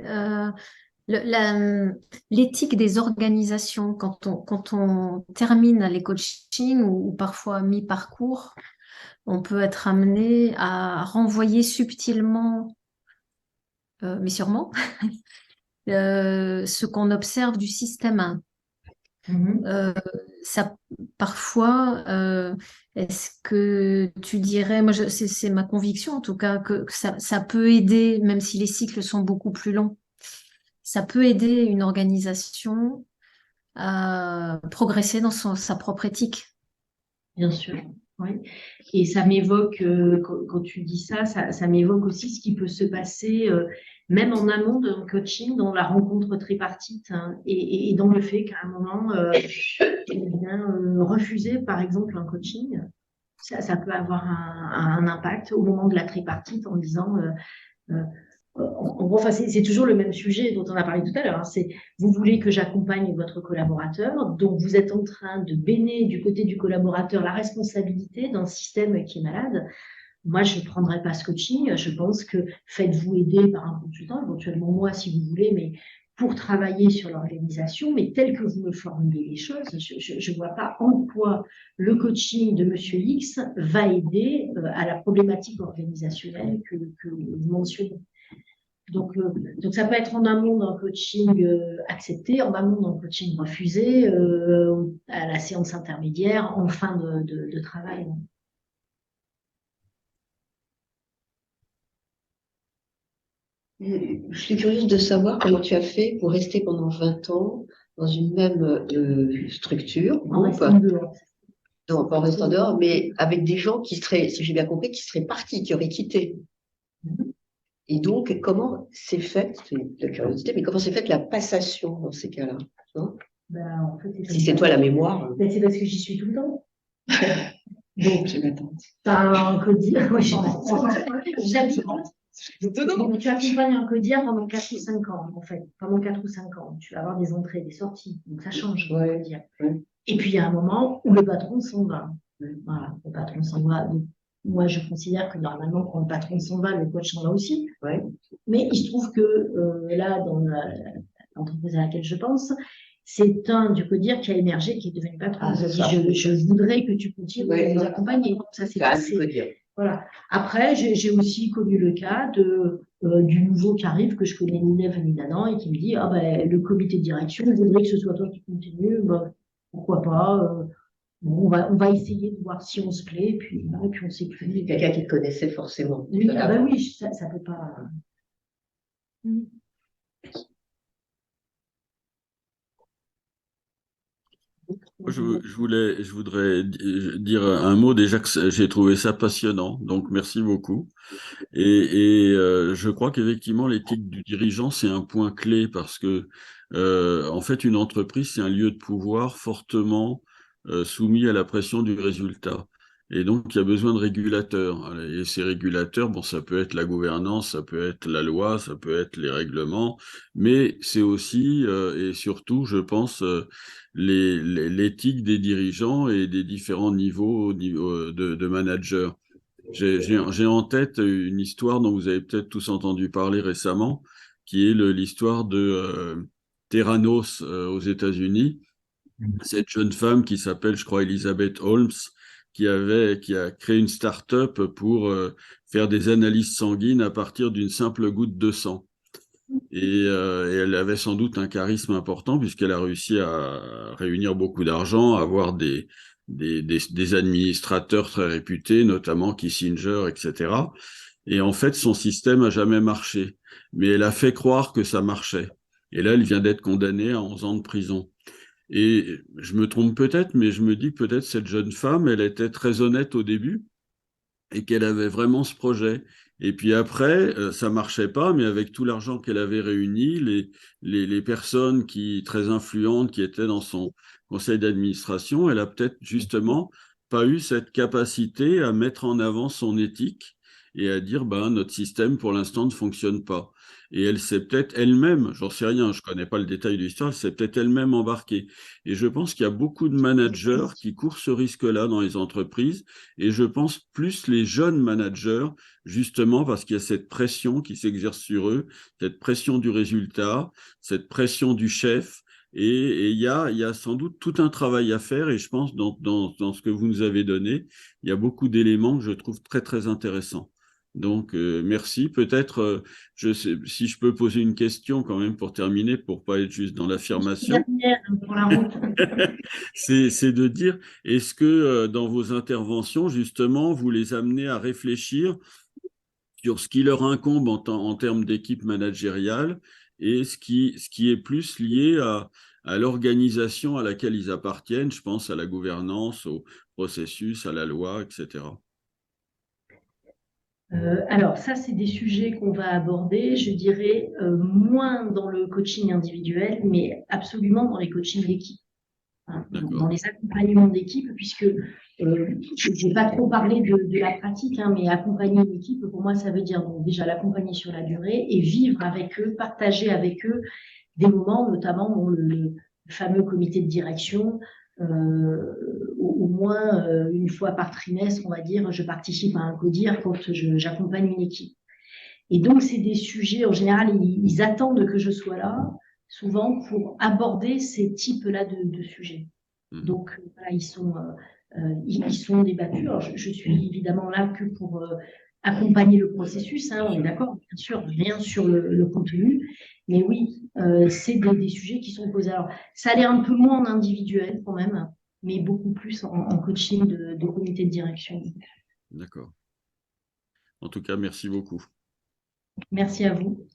l'éthique des organisations, quand on termine les coachings ou parfois mi-parcours, on peut être amené à renvoyer subtilement, mais sûrement, ce qu'on observe du système 1. Ça, parfois, est-ce que tu dirais, moi c'est ma conviction en tout cas, que ça peut aider, même si les cycles sont beaucoup plus longs, ça peut aider une organisation à progresser dans sa propre éthique. Bien sûr, oui. Et ça m'évoque, quand tu dis ça m'évoque aussi ce qui peut se passer même en amont d'un coaching, dans la rencontre tripartite hein, et dans le fait qu'à un moment, refuser par exemple un coaching, ça peut avoir un impact au moment de la tripartite en disant en gros, c'est toujours le même sujet dont on a parlé tout à l'heure. Hein, c'est vous voulez que j'accompagne votre collaborateur, donc vous êtes en train de béner du côté du collaborateur la responsabilité d'un système qui est malade. Moi, je ne prendrai pas ce coaching. Je pense que faites-vous aider par un consultant, éventuellement moi si vous voulez, mais pour travailler sur l'organisation, mais tel que vous me formulez les choses, je ne vois pas en quoi le coaching de Monsieur X va aider à la problématique organisationnelle que vous mentionnez. Donc, ça peut être en amont d'un coaching accepté, en amont d'un coaching refusé, à la séance intermédiaire, en fin de travail. Je suis curieuse de savoir comment tu as fait pour rester pendant 20 ans dans une même structure, En restant dehors. Non, pas en restant dehors, mais avec des gens qui seraient, si j'ai bien compris, qui seraient partis, qui auraient quitté. Et donc, comment s'est faite, c'est la curiosité, mais comment s'est faite la passation dans ces cas-là hein En fait, si c'est toi la mémoire. C'est parce que j'y suis tout le temps. Donc, j'ai ma tante. T'as un codir. Moi, j'habite. Donc, tu accompagnes un codir pendant 4 ou 5 ans, en fait. Pendant 4 ou 5 ans. Tu vas avoir des entrées, des sorties. Donc, ça change. Ouais. Et puis, il y a un moment où le patron s'en va. Voilà, le patron s'en va. Donc, moi, je considère que normalement, quand le patron s'en va, le coach s'en va aussi. Ouais. Mais il se trouve que là, dans l'entreprise à laquelle je pense, c'est un du CODIR qui a émergé, qui est devenu patron. Ah, c'est Il dit, ça. je voudrais que tu continues Oui, à nous oui. accompagner. Donc, ça s'est C'est un passé. CODIR. Voilà. Après, j'ai aussi connu le cas du nouveau qui arrive, que je connais ni Neve ni Nanan, et qui me dit, ah ben, le comité de direction voudrait que ce soit toi qui continue. Ben, pourquoi pas, bon, on va essayer de voir si on se plaît, et puis on sait plus. Quelqu'un qui te connaissait forcément. Oui, ah ben oui, ça peut pas. Je voudrais dire un mot. Déjà que j'ai trouvé ça passionnant, donc merci beaucoup. Je crois qu'effectivement, l'éthique du dirigeant, c'est un point clé parce que, en fait, une entreprise, c'est un lieu de pouvoir fortement soumis à la pression du résultat. Et donc, il y a besoin de régulateurs. Et ces régulateurs, bon, ça peut être la gouvernance, ça peut être la loi, ça peut être les règlements, mais c'est aussi et surtout, je pense, l'éthique des dirigeants et des différents niveaux de managers. J'ai en tête une histoire dont vous avez peut-être tous entendu parler récemment, qui est l'histoire de Theranos aux États-Unis. Cette jeune femme qui s'appelle, je crois, Elizabeth Holmes, qui a créé une start-up pour faire des analyses sanguines à partir d'une simple goutte de sang. Et elle avait sans doute un charisme important puisqu'elle a réussi à réunir beaucoup d'argent, à avoir des administrateurs très réputés, notamment Kissinger, etc. Et en fait, son système a jamais marché. Mais elle a fait croire que ça marchait. Et là, elle vient d'être condamnée à 11 ans de prison. Et je me trompe peut-être, mais je me dis que peut-être cette jeune femme, elle était très honnête au début et qu'elle avait vraiment ce projet. Et puis après, ça marchait pas, mais avec tout l'argent qu'elle avait réuni, les personnes très influentes qui étaient dans son conseil d'administration, elle a peut-être justement pas eu cette capacité à mettre en avant son éthique et à dire, ben, notre système pour l'instant ne fonctionne pas. Et elle s'est peut-être elle-même, j'en sais rien, je connais pas le détail de l'histoire, elle s'est peut-être elle-même embarquée. Et je pense qu'il y a beaucoup de managers qui courent ce risque-là dans les entreprises. Et je pense plus les jeunes managers, justement parce qu'il y a cette pression qui s'exerce sur eux, cette pression du résultat, cette pression du chef. Et il y a sans doute tout un travail à faire. Et je pense dans ce que vous nous avez donné, il y a beaucoup d'éléments que je trouve très, très intéressants. Donc, merci. Peut-être, si je peux poser une question quand même pour terminer, pour pas être juste dans l'affirmation. Pour la route. C'est de dire, est-ce que dans vos interventions, justement, vous les amenez à réfléchir sur ce qui leur incombe en termes d'équipe managériale et ce qui est plus lié à l'organisation à laquelle ils appartiennent, je pense à la gouvernance, au processus, à la loi, etc. Alors, ça, c'est des sujets qu'on va aborder, je dirais, moins dans le coaching individuel, mais absolument dans les coachings d'équipe, hein, dans les accompagnements d'équipe, puisque je n'ai pas trop parlé de la pratique, hein, mais accompagner une équipe, pour moi, ça veut dire donc déjà l'accompagner sur la durée et vivre avec eux, partager avec eux des moments, notamment le fameux comité de direction. Au moins une fois par trimestre, on va dire, je participe à un CODIR quand j'accompagne une équipe. Et donc, c'est des sujets, en général, ils attendent que je sois là, souvent, pour aborder ces types-là de sujets. Donc, voilà, ils sont débattus. Alors, je suis évidemment là que pour accompagner le processus, hein, on est d'accord, bien sûr, rien sur le contenu. Mais oui, c'est des sujets qui sont posés. Alors, ça a l'air un peu moins en individuel quand même, mais beaucoup plus en coaching de comité de direction. D'accord. En tout cas, merci beaucoup. Merci à vous.